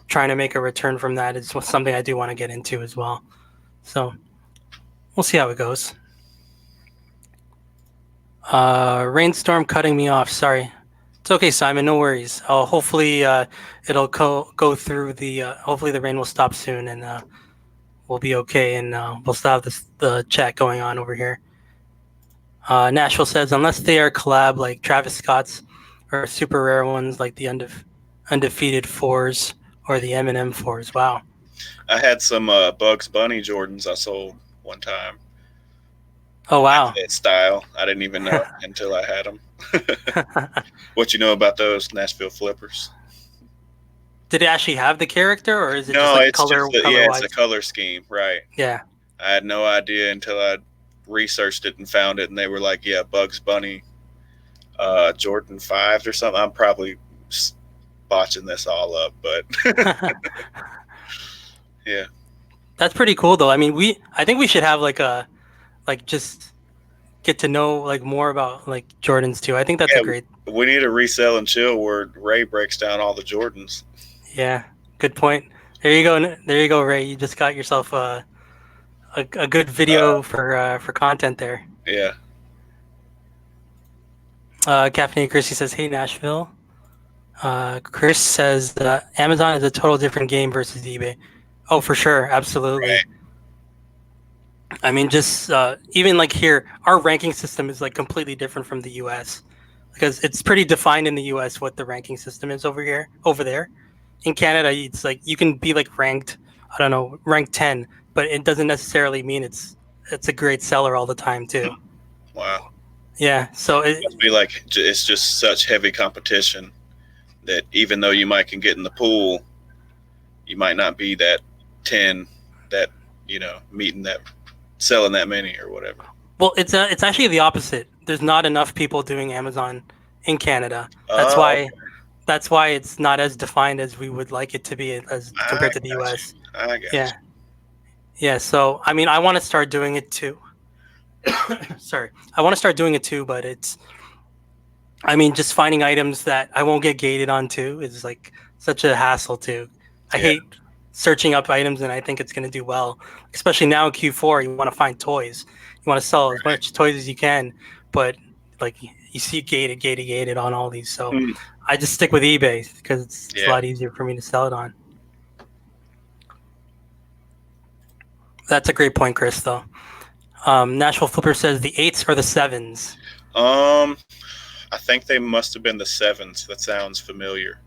trying to make a return from that is something I do want to get into as well. So we'll see how it goes. Rainstorm cutting me off. Sorry. It's okay, Simon. No worries. Hopefully, it'll go through the. Hopefully, the rain will stop soon, and we'll be okay, and we'll still have the chat going on over here. Nashville says, unless they are collab like Travis Scott's or super rare ones like the undefeated fours or the Eminem fours. Wow. I had some Bugs Bunny Jordans I sold one time. Oh wow. That style. I didn't even know until I had them. What you know about those Nashville flippers? Did it actually have the character, or is it just No, like it's just color yeah, it's a wise? color scheme, right? Yeah. I had no idea until I researched it and found it, and they were like, "Yeah, Bugs Bunny, Jordan 5s or something." I'm probably botching this all up, but yeah, That's pretty cool though. I mean, I think we should have just get to know like more about like Jordans too. I think that's a yeah, great. we need a resell and chill where Ray breaks down all the Jordans. Yeah, good point. There you go. There you go, Ray. You just got yourself a good video for content there. Yeah, Caffeine Chrissy says, "Hey Nashville." Chris says that Amazon is a total different game versus eBay. Oh, for sure, absolutely. right. I mean, just even like here, our ranking system is like completely different from the U.S. because it's pretty defined in the U.S. what the ranking system is over here. Over there, in Canada, it's like you can be like ranked, I don't know, ranked 10, but it doesn't necessarily mean it's a great seller all the time too. Wow, Yeah, so must be like it's just such heavy competition that even though you might can get in the pool, you might not be that 10 that meeting that selling that many or whatever. well, it's actually the opposite. There's not enough people doing Amazon in Canada. That's Oh, why that's why it's not as defined as we would like it to be as I compared to the got you. US. I got Yeah. Yeah, so I mean, I want to start doing it too. Sorry. I want to start doing it too, but I mean, just finding items that I won't get gated onto is like such a hassle too. I you. Yeah, hate searching up items and I think it's going to do well, especially now in Q4. You want to find toys. You want to sell as much toys as you can, but like you see gated on all these. So hmm, I just stick with eBay because it's a yeah. lot easier for me to sell it on. That's a great point, Chris, though. Nashville Flipper says the eights or the sevens. Um, I think they must have been the sevens. That sounds familiar.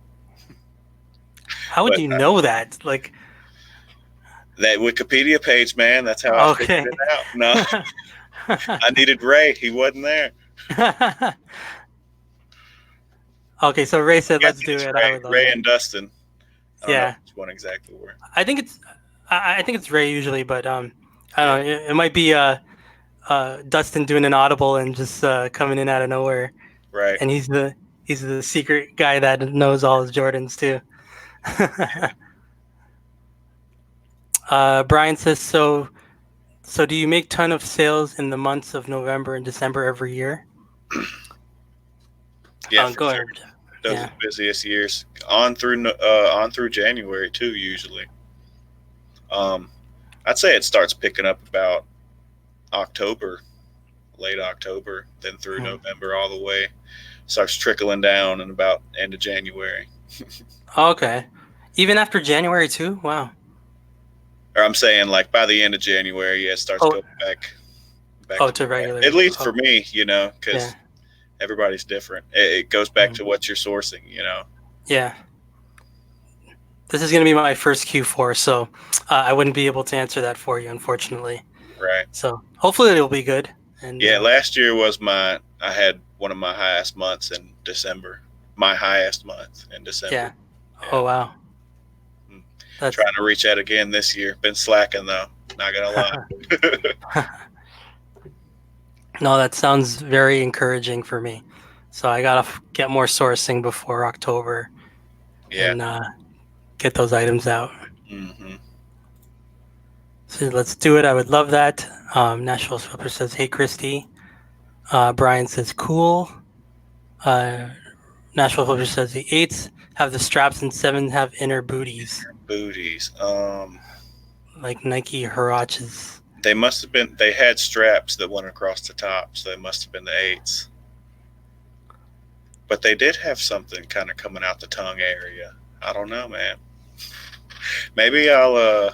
How would But you know that? Like, that Wikipedia page, man, that's how I figured okay. it out. No, I needed Ray. He wasn't there. Okay, so Ray said, I "Let's think do it's it." I Ray, would love Ray it. and Dustin. I don't know Yeah, which one exactly were. I think it's I think it's Ray usually, but I Yeah, don't know. It might be Dustin doing an audible and just coming in out of nowhere, right. and he's the secret guy that knows all his Jordans too. Brian says, so do you make ton of sales in the months of November and December every year? Yeah, for Go sure. ahead. Those are Yeah. the busiest years. On through January too. Usually, um, I'd say it starts picking up about October, late October, then through Hmm. November all the way. Starts trickling down in about end of January. Okay. Even after January too? Wow. Or I'm saying like by the end of January, yeah, it starts Oh, going back oh, to to normal. regular. At least for Oh, me, yeah. because everybody's different. It goes back Mhm. to what you're sourcing. Yeah. This is going to be my first Q4, so I wouldn't be able to answer that for you, unfortunately. Right. So hopefully it'll be good. And Yeah, last year was I had one of my highest months in December. My highest month in December. yeah. Yeah. Oh, wow. Hmm. That's Trying to reach out again this year. Been slacking though. Not gonna lie. no, that sounds very encouraging for me. So I got to get more sourcing before October Yeah. and get those items out. Mm-hmm. So let's do it. I would love that. Nashville Flipper says, "Hey, Christy." Brian says, "Cool." Uh, Nashville Flipper says, "The eights have the straps and seven have inner booties, Booties. like Nike Huaraches." They must have been. They had straps that went across the top, so they must have been the eights. But they did have something kind of coming out the tongue area. I don't know, man. Maybe I'll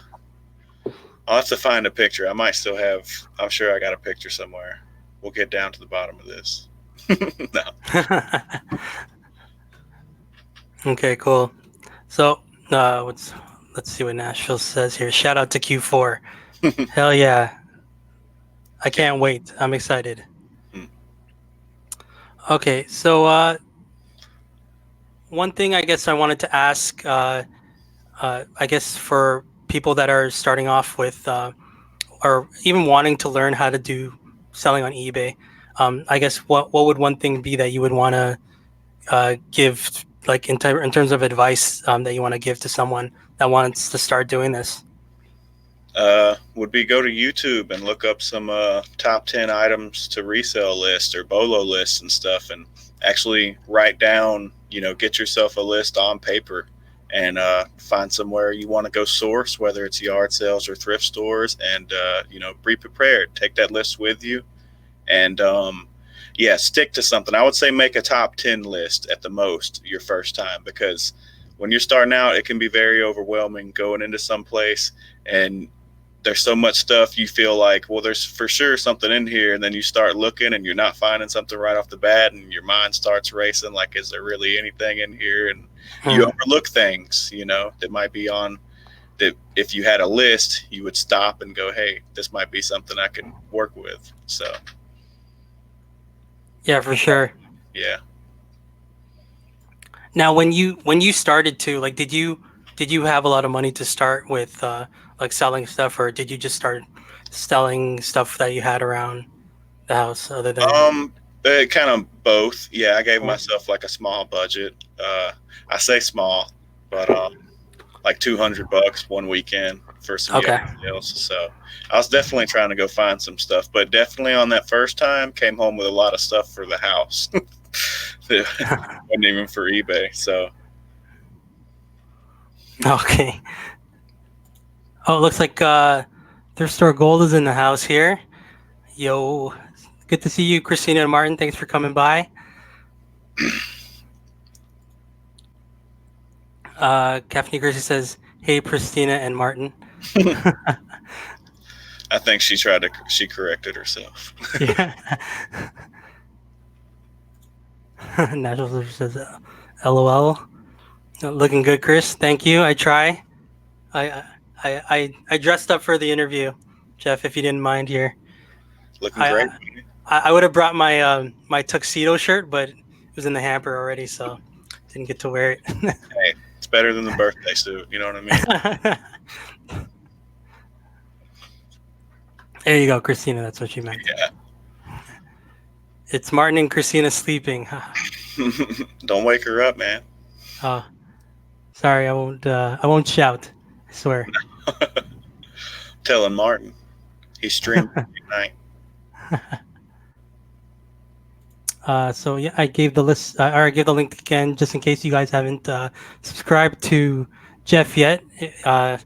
have to find a picture. I might still have. I'm sure I got a picture somewhere. We'll get down to the bottom of this. No. Okay, cool. So, let's see what Nashville says here. Shout out to Q4. Hell yeah. I Yeah. can't wait. I'm excited. Hmm. Okay, so one thing I guess I wanted to ask, I guess for people that are starting off with, or even wanting to learn how to do selling on eBay, I guess what would one thing be that you would want to give, like in terms of advice that you want to give to someone that wants to start doing this? Would be go to YouTube and look up some top 10 items to resell list or BOLO lists and stuff, and actually write down, get yourself a list on paper and find somewhere you want to go source, whether it's yard sales or thrift stores, and, be prepared. Take that list with you and, yeah, stick to something. I would say make a top 10 list at the most your first time, because when you're starting out, it can be very overwhelming going into some place and there's so much stuff you feel like, well, there's for sure something in here, and then you start looking and you're not finding something right off the bat, and your mind starts racing like, is there really anything in here? And you Hmm. overlook things, that might be on, that if you had a list you would stop and go, hey, this might be something I can work with. So Yeah, for sure. yeah. Now, when you started to, like, did you have a lot of money to start with, like selling stuff, or did you just start selling stuff that you had around the house? Other than, um Kind of both. Yeah, I gave uh, myself like a small budget. I say small, but like $200 one weekend for some yard okay, sales. So I was definitely trying to go find some stuff, but definitely on that first time came home with a lot of stuff for the house. That wasn't even for eBay. So okay. Oh, it looks like Thrift Store Gold is in the house here. Yo, good to see you, Christina and Martin. Thanks for coming by. Kathleen Gracie says, "Hey, Christina and Martin." I think she corrected herself. Yeah. Natural Solution says, "LOL." Looking good, Chris. Thank you. I try. I I dressed up for the interview, Jeff. If you didn't mind here, Looking great. I I would have brought my my tuxedo shirt, but it was in the hamper already, so didn't get to wear it. Hey, it's better than the birthday suit. You know what I mean? There you go, Christina. That's what you meant. Yeah. It's Martin and Christina sleeping. Don't wake her up, man. Oh, sorry. I won't. I won't shout. I swear. Telling Martin he streamed every night. So yeah, I gave the list, or I gave the link again, just in case you guys haven't subscribed to Jeff yet. Uh,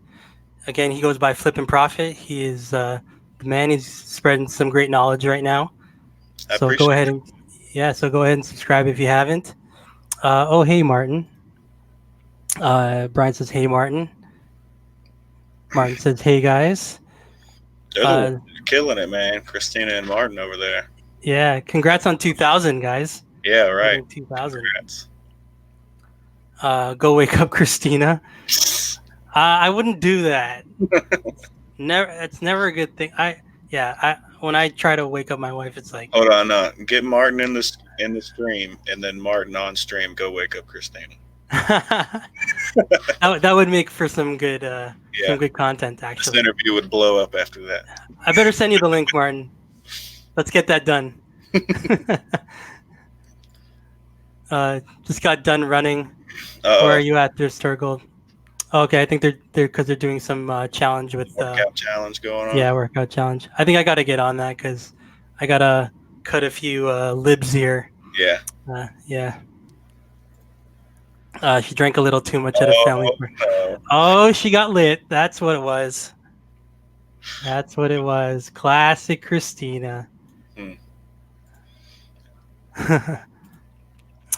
Again, he goes by Flippin' Profit. He is the man. He's spreading some great knowledge right now. I So go appreciate ahead and yeah, so go ahead and subscribe if you haven't. Oh, hey, Martin. Brian says, "Hey, Martin." Martin says, "Hey, guys." They're the ones Uh, killing it, man. Christina and Martin over there. yeah, congrats on 2,000, guys. Yeah, right. Hitting 2,000. Congrats. Go wake up, Christina. I wouldn't do that. Never. It's never a good thing. Yeah. When I try to wake up my wife, it's like Hold on, get Martin in the stream, and then Martin on stream. Go wake up Christina. that would make for Yeah, some good content, this actually. interview would blow up after that. I better send you the link, Martin. Let's get that done. Just got done running. Where are Uh you at, Thrift Store Gold? Okay, I think they're because they're doing some challenge with Workout challenge going on. yeah, workout challenge. I think I got to get on that because I gotta cut a few libs here. Yeah. Yeah, she drank a little too much at a family Oh party. no. Oh, she got lit. That's what it was. That's what it was. Classic Christina. Hmm.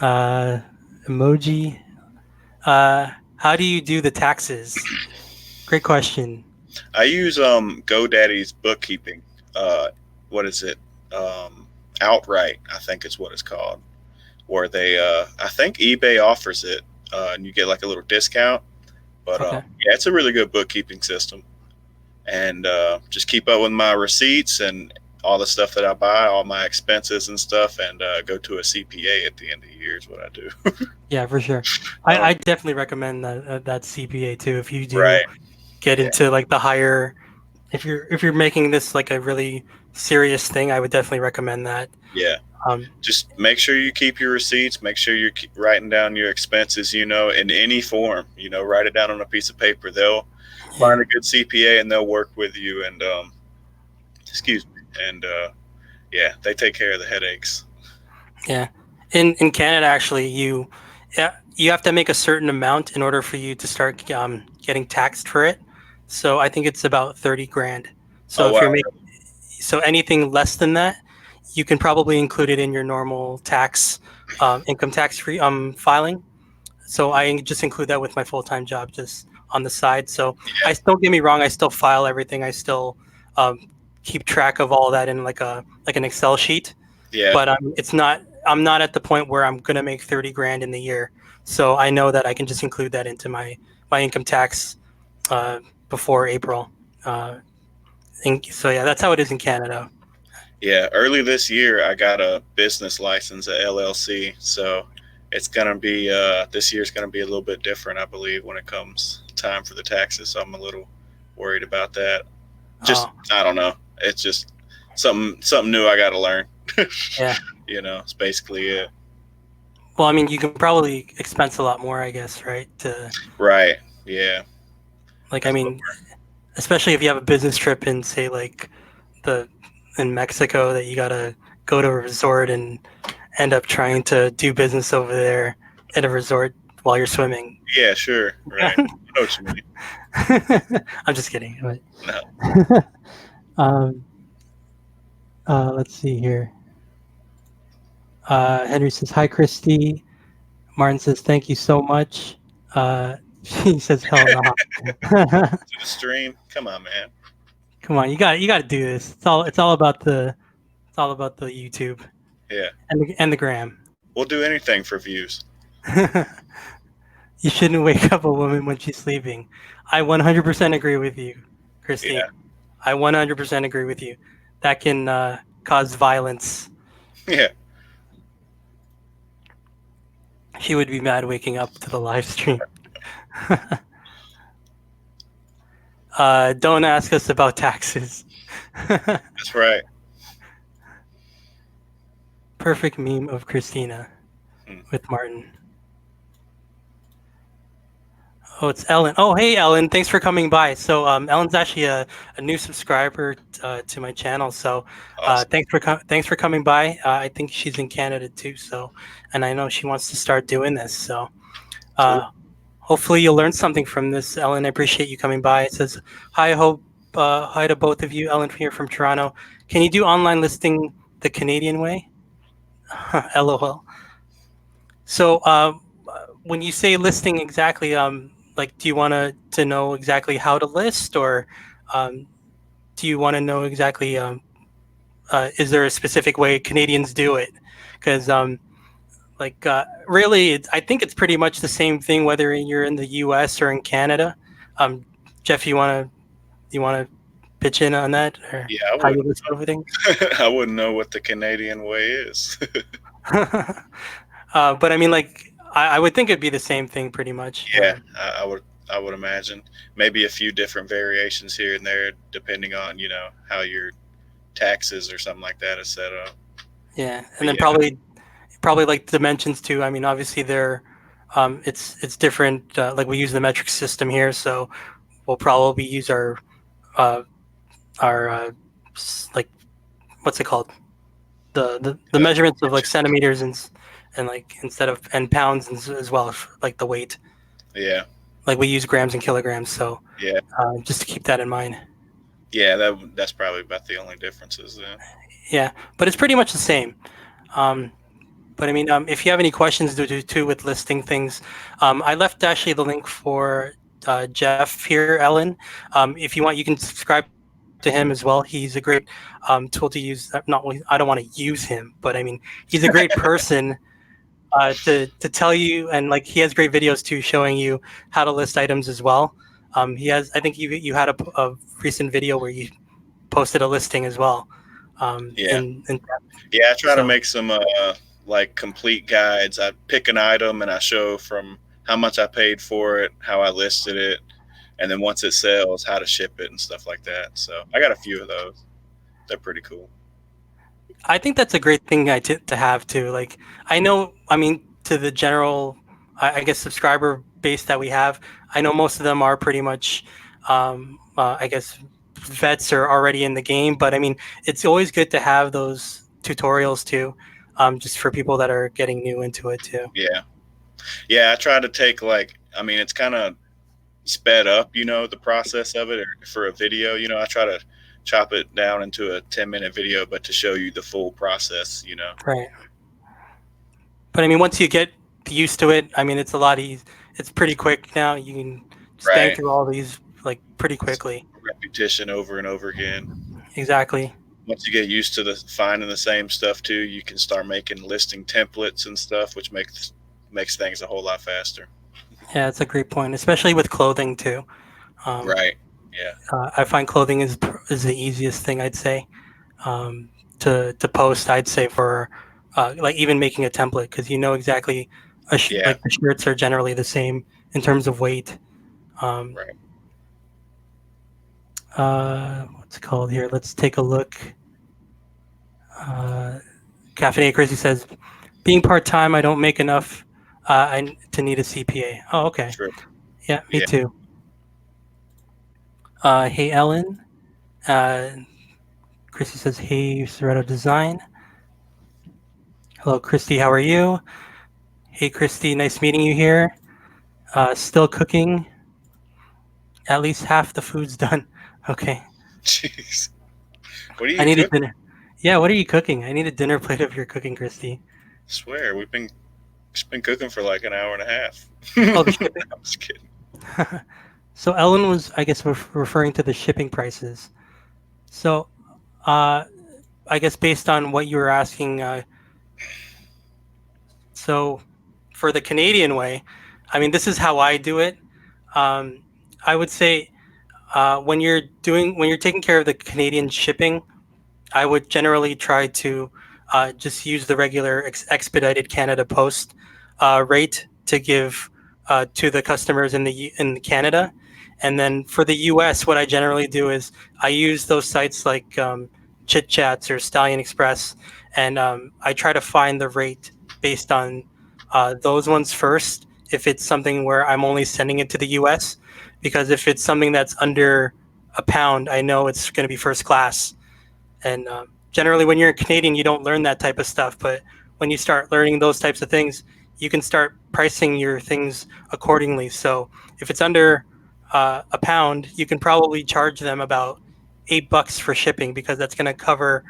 uh, emoji. How do you do the taxes? Great question. I use GoDaddy's bookkeeping. Uh, what is it? Um, Outright, I think is what it's called. Where they, I think eBay offers it, and you get like a little discount. But Okay. yeah, it's a really good bookkeeping system, and just keep up with my receipts and all the stuff that I buy, all my expenses and stuff, and go to a CPA at the end of the year is what I do. Yeah, for sure. I don't. I definitely recommend that CPA too. If you do Right. get Yeah. into like the higher, if you're making this like a really serious thing, I would definitely recommend that. Yeah. Um, Just make sure you keep your receipts. Make sure you're writing down your expenses. In any form. Write it down on a piece of paper. They'll find yeah, a good CPA and they'll work with you. And excuse me. And yeah, they take care of the headaches. yeah. In Canada, actually, yeah, you have to make a certain amount in order for you to start getting taxed for it. So I think it's about 30 grand. So Oh if you're wow. making so anything less than that, you can probably include it in your normal tax income tax free filing. So I just include that with my full time job just on the side. So I Yeah. still get me wrong, I still file everything. I still um, keep track of all that in like an Excel sheet. Yeah. But it's not. I'm not at the point where I'm gonna make 30 grand in the year. So I know that I can just include that into my income tax uh, before April. Uh, so yeah, that's how it is in Canada. Yeah, early this year I got a business license, a LLC. So it's gonna be this year's gonna be a little bit different, I believe, when it comes time for the taxes. So I'm a little worried about that. Just Oh I don't know. It's just something new I got to learn. yeah. It's basically it. Well, I mean, you can probably expense a lot more, I guess, right? To Right. Yeah. like, I That's what. mean, especially if you have a business trip in, say, like the in Mexico that you gotta go to a resort and end up trying to do business over there at a resort while you're swimming. Yeah. Sure. Right. I know what you mean. I'm just kidding. No. But, um, let's see here. Henry says, "Hi, Christy." Martin says, "Thank you so much." He says, "Hell no." To the stream. Come on, man. Come on, you got to do this. It's all about the YouTube Yeah. and the gram. We'll do anything for views. You shouldn't wake up a woman when she's sleeping. I 100% agree with you, Yeah. Christy. I 100% agree with you. That can cause violence. Yeah. She would be mad waking up to the live stream. Don't ask us about taxes. That's right. Perfect meme of Christina Hmm. with Martin. Oh, it's Ellen. Oh, hey, Ellen. Thanks for coming by. So, Ellen's actually a new subscriber to my channel. So, Awesome. thanks for coming by. I think she's in Canada too. So, and I know she wants to start doing this. So, Cool. uh, hopefully you'll learn something from this, Ellen. I appreciate you coming by. It says, "Hi, hope. Hi to both of you, Ellen here from Toronto. Can you do online listing the Canadian way?" LOL. So, when you say listing exactly, like, do you want to know exactly how to list, or um, do you want to know exactly, is there a specific way Canadians do it? Because, really, I think it's pretty much the same thing whether you're in the U.S. or in Canada. Um, Jeff, you want to pitch in on that, or Yeah, I how you wouldn't. list everything? I wouldn't know what the Canadian way is. But I mean, like, I would think it'd be the same thing pretty much. Yeah, I would. I would imagine maybe a few different variations here and there, depending on how your taxes or something like that is set up. Yeah, and But then yeah, probably like dimensions too. I mean, obviously they're It's different. Like we use the metric system here, so we'll probably use uh, our like what's it called, the measurements of like Inches. centimeters and like instead of and pounds as well, like the weight. Yeah, Like we use grams and kilograms, so yeah, just to keep that in mind. yeah. That's probably about the only differences then. Yeah, but it's pretty much the same. Um, but I mean, if you have any questions to do too with listing things, I left actually the link for Jeff here, Ellen. If you want, you can subscribe to him as well. He's a great tool to use. Not, I don't want to use him, but I mean, he's a great person to tell you, and like he has great videos too, showing you how to list items as well. He has, I think you had a recent video where you posted a listing as well. Yeah, In yeah. I try to so make some like complete guides. I pick an item and I show from how much I paid for it, how I listed it, and then once it sells, how to ship it and stuff like that. So I got a few of those. They're pretty cool. I think that's a great thing to have too. Like I know, I mean, to the general, I guess subscriber base that we have, I know most of them are pretty much, I guess, vets are already in the game. But I mean, it's always good to have those tutorials too, just for people that are getting new into it too. Yeah, yeah. I try to take like, I mean, it's kind of sped up, the process of it for a video. I try to chop it down into a 10-minute video, but to show you the full process. Right. But I mean, once you get used to it, I mean, it's a lot easy. It's pretty quick now. You can just bang Right. through all these like pretty quickly. Repetition over and over again. Exactly. Once you get used to the finding the same stuff too, you can start making listing templates and stuff, which makes things a whole lot faster. Yeah, it's a great point, especially with clothing too. Um, Right. Yeah. I find clothing is the easiest thing I'd say um, to post. I'd say for like even making a template because you know exactly Yeah. like the shirts are generally the same in terms of weight. Um, Right. what's it called here? Let's take a look. Uh, Caffeine Chrissy says, being part time, I don't make enough. To need a CPA. Oh, okay. True. Yeah, me Yeah. too. Hey, Ellen. Uh, Christy says, hey, Soretto Design. Hello, Christy. How are you? Hey, Christy. Nice meeting you here. Still cooking. At least half the food's done. Okay. Jeez. What are I you need a cooking? dinner. Yeah, what are you cooking? I need a dinner plate of your cooking, Christy. I swear we've been just been cooking for like an hour and a half. Oh, the shipping. I'm just kidding. So Ellen was, I guess, referring to the shipping prices. So, uh, I guess based on what you were asking, so for the Canadian way, I mean, this is how I do it. Um, I would say when you're taking care of the Canadian shipping, I would generally try to just use the regular expedited Canada Post rate to give to the customers in Canada, and then for the U.S., what I generally do is I use those sites like Chit Chats or Stallion Express, and I try to find the rate based on those ones first. If it's something where I'm only sending it to the U.S., because if it's something that's under a pound, I know it's going to be first class and generally, when you're a Canadian, you don't learn that type of stuff. But when you start learning those types of things, you can start pricing your things accordingly. So if it's under a pound, you can probably charge them about $8 for shipping because that's going to cover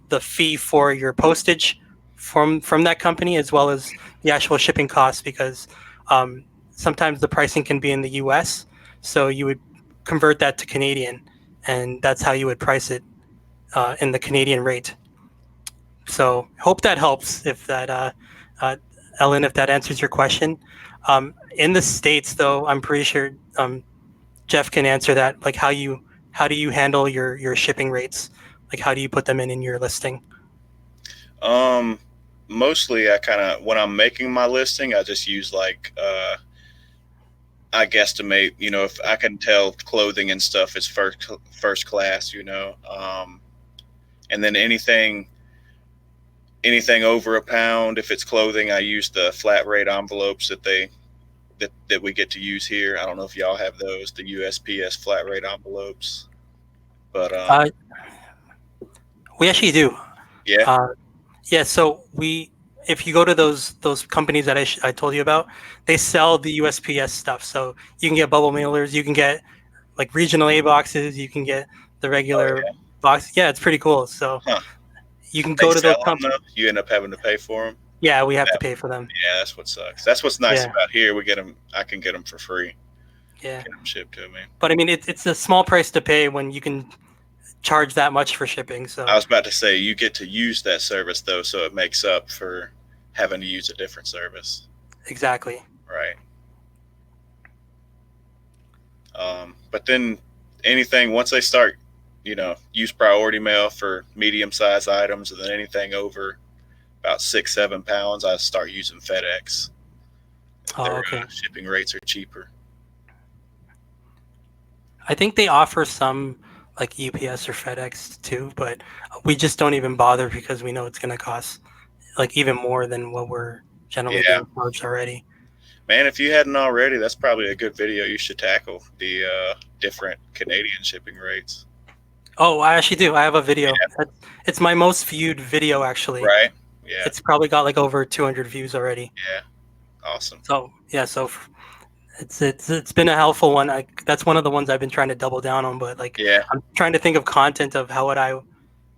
the fee for your postage from that company as well as the actual shipping costs. Because sometimes the pricing can be in the U.S., so you would convert that to Canadian, and that's how you would price it in the Canadian rate. So hope that helps. If that, uh, Ellen, if that answers your question. In the states, though, I'm pretty sure Jeff can answer that. Like how do you handle your shipping rates? Like how do you put them in your listing? Um, Mostly I kind of when I'm making my listing, I just use like I guesstimate. If I can tell clothing and stuff is first class. And then anything anything over a pound, if it's clothing, I use the flat rate envelopes that we get to use here. I don't know if y'all have those, the USPS flat rate envelopes, but Uh, we actually do. yeah, Uh, yeah, so we if you go to those companies that I told you about, they sell the USPS stuff. So you can get bubble mailers, you can get like regional A boxes, you can get the oh regular yeah, box. Yeah, it's pretty cool. So huh? you can They go to those sell them companies. though. You end up having to pay for them. Yeah, we have to That, pay for them. yeah, that's what sucks. That's what's nice Yeah, about here. We get them. I can get them for free. yeah. Get them shipped to me. But I mean, it's a small price to pay when you can charge that much for shipping. I So was about to say you get to use that service though, so it makes up for having to use a different service, exactly. right? But then anything once they start, use priority mail for medium sized items, and then anything over about 6-7 pounds, I start using FedEx. Oh, Their okay. shipping rates are cheaper. I think they offer some like UPS or FedEx too, but we just don't even bother because we know it's going to cost like even more than what we're generally Yeah, being charged already. man. If you hadn't already, that's probably a good video you should tackle the different Canadian shipping rates. Oh, I actually do. I have a video. It's my most viewed video actually. Right? Yeah. It's probably got like over 200 views already. Yeah. Awesome. So yeah, it's been a helpful one. That's one of the ones I've been trying to double down on. But like Yeah. I'm trying to think of content of how would I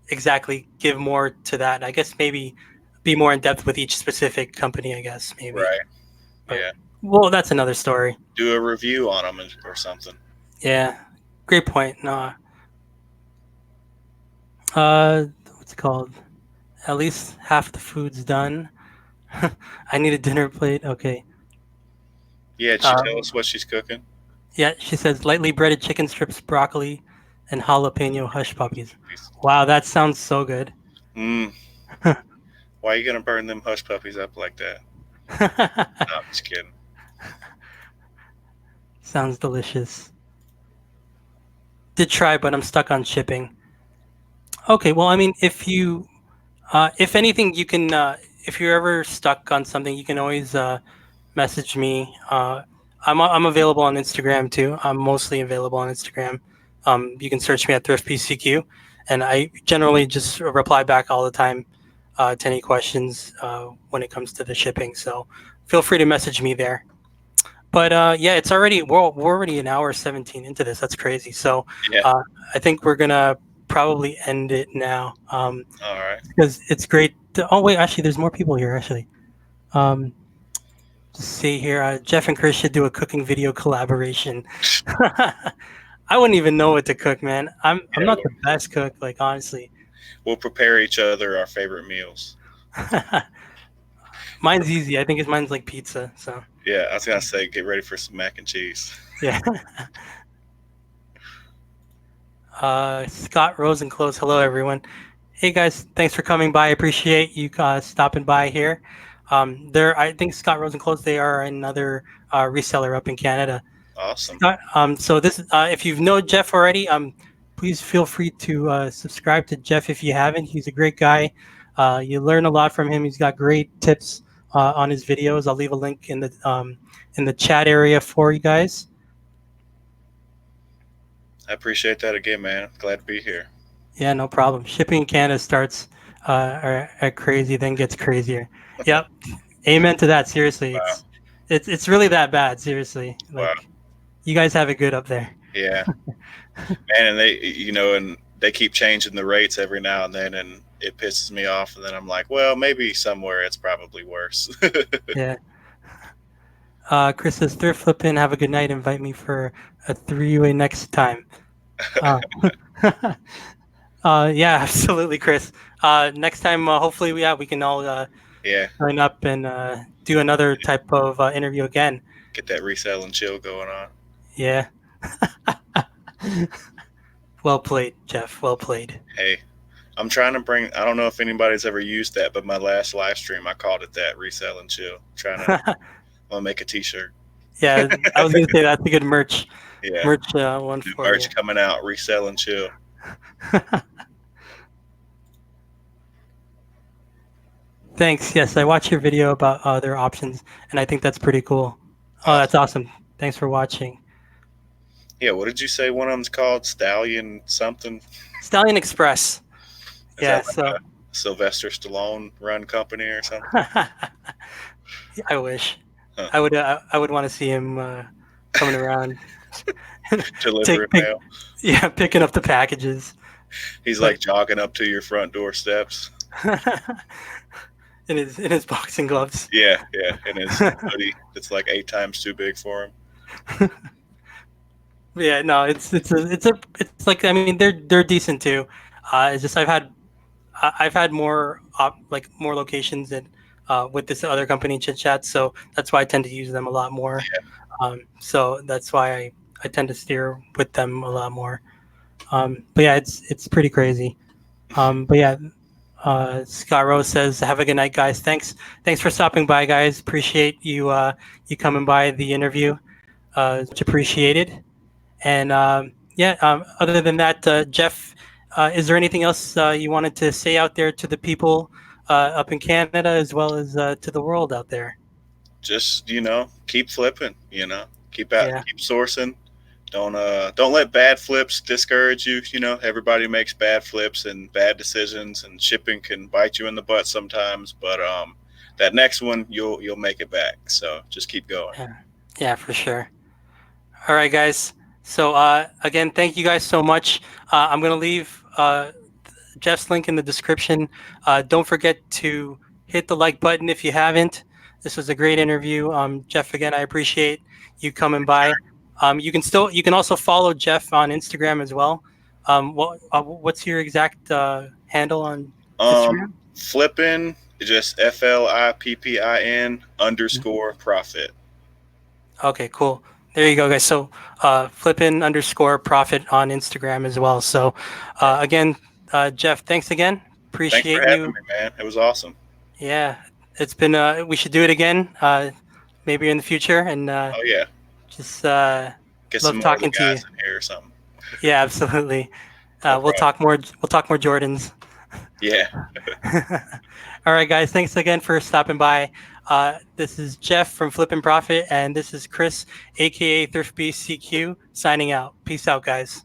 exactly give more to that. I guess maybe be more in depth with each specific company. I guess maybe, Right. but Yeah. well, that's another story. Do a review on them or something. Yeah, great point. No, what's it called? At least half the food's done. I need a dinner plate. Okay. Yeah. Did she tell Um, us what she's cooking? yeah, she says lightly breaded chicken strips, broccoli, and jalapeno hush puppies. Wow, that sounds so good. Mm. Why are you gonna burn them hush puppies up like that? No, I'm just kidding. Sounds delicious. Did try, but I'm stuck on shipping. Okay, well, I mean, if anything, you can, if you're ever stuck on something, you can always message me. I'm available on Instagram too. I'm mostly available on Instagram. You can search me at ThriftPCQ, and I generally just reply back all the time to any questions when it comes to the shipping. So feel free to message me there. But yeah, we're already an hour 17 into this. That's crazy. So Yeah. uh, I think we're gonna probably end it now All right. because it's great. Oh wait, actually, there's more people here. Actually, um, just see here. Jeff and Chris should do a cooking video collaboration. I wouldn't even know what to cook, man. I'm Yeah. not the best cook, like honestly. We'll prepare each other our favorite meals. Mine's easy. I think mine's like pizza. So Yeah. I was gonna say, get ready for some mac and cheese. yeah. Scott Rosenclose. Hello, everyone. Hey guys, thanks for coming by. I appreciate you stopping by here. I think Scott Rosenclose. They are another reseller up in Canada. Awesome. Scott, so this, if you've known Jeff already, please feel free to subscribe to Jeff if you haven't. He's a great guy. You learn a lot from him. He's got great tips on his videos. I'll leave a link in the chat area for you guys. I appreciate that again, man. Glad to be here. Yeah, no problem. Shipping in Canada starts at crazy, then gets crazier. Yep. Amen to that. Seriously, Wow. it's really that bad. Seriously, Wow. like you guys have it good up there. Yeah. Man, and they keep changing the rates every now and then, and it pisses me off. And then I'm like, well, maybe somewhere it's probably worse. Yeah. Chris says, Thrift Flippin, have a good night. Invite me for a three-way next time. Uh, yeah, absolutely, Chris. Next time, hopefully, we can all Yeah. join up and do another type of interview again. Get that resell and chill going on. Yeah. Well played, Jeff. Well played. Hey, I'm trying to bring. I don't know if anybody's ever used that, but my last live stream, I called it that, resell and chill. Trying to, I'm gonna make a T-shirt. Yeah, I was gonna say that's a good merch Yeah. one New for you. merch coming out, resell and chill. Thanks. Yes, I watched your video about their options, and I think that's pretty cool. Oh, that's Awesome. awesome. Thanks for watching. Yeah, what did you say one of them's called? Stallion something? Stallion Express. Is that Yeah. like So a Sylvester Stallone run company or something? I wish Huh. I would want to see him coming around, Delivering take pick mail. yeah picking up the packages, He's but like jogging up to your front doorsteps. in his boxing gloves. Yeah, yeah, in his hoodie that's like 8 times too big for him. Yeah, no, it's like I mean they're decent too. It's just I've had more like more locations and with this other company Chit Chat, so that's why I tend to use them a lot more. So that's why I tend to steer with them a lot more. But yeah, it's pretty crazy. But yeah, Scott Rose says, "Have a good night, guys. Thanks for stopping by, guys. Appreciate you you coming by the interview. It's much appreciated." And yeah, other than that, Jeff, is there anything else you wanted to say out there to the people up in Canada as well as to the world out there? Just keep flipping. Yeah, Keep sourcing. Don't let bad flips discourage you. Everybody makes bad flips and bad decisions, and shipping can bite you in the butt sometimes. But that next one you'll make it back. So just keep going. yeah, yeah, for sure. All right, guys. So again, thank you guys so much. I'm gonna leave Jeff's link in the description. Don't forget to hit the like button if you haven't. This was a great interview. Jeff, again, I appreciate you coming by. You can also follow Jeff on Instagram as well. What's your exact handle on Instagram? Flippin, just FLIPPIN underscore profit. Okay, cool. There you go, guys. So flippin underscore profit on Instagram as well. So again, Jeff, thanks again. Thanks for Appreciate having you. me, man. It was awesome. Yeah, it's been. We should do it again, maybe in the future, and Oh yeah, just get some love more of the talking to you. guys in here or something. Yeah, absolutely. No We'll problem. talk more. We'll talk more Jordans. Yeah. All right, guys. Thanks again for stopping by. This is Jeff from Flippin' Profit, and this is Chris, aka Thrift CQ, signing out. Peace out, guys.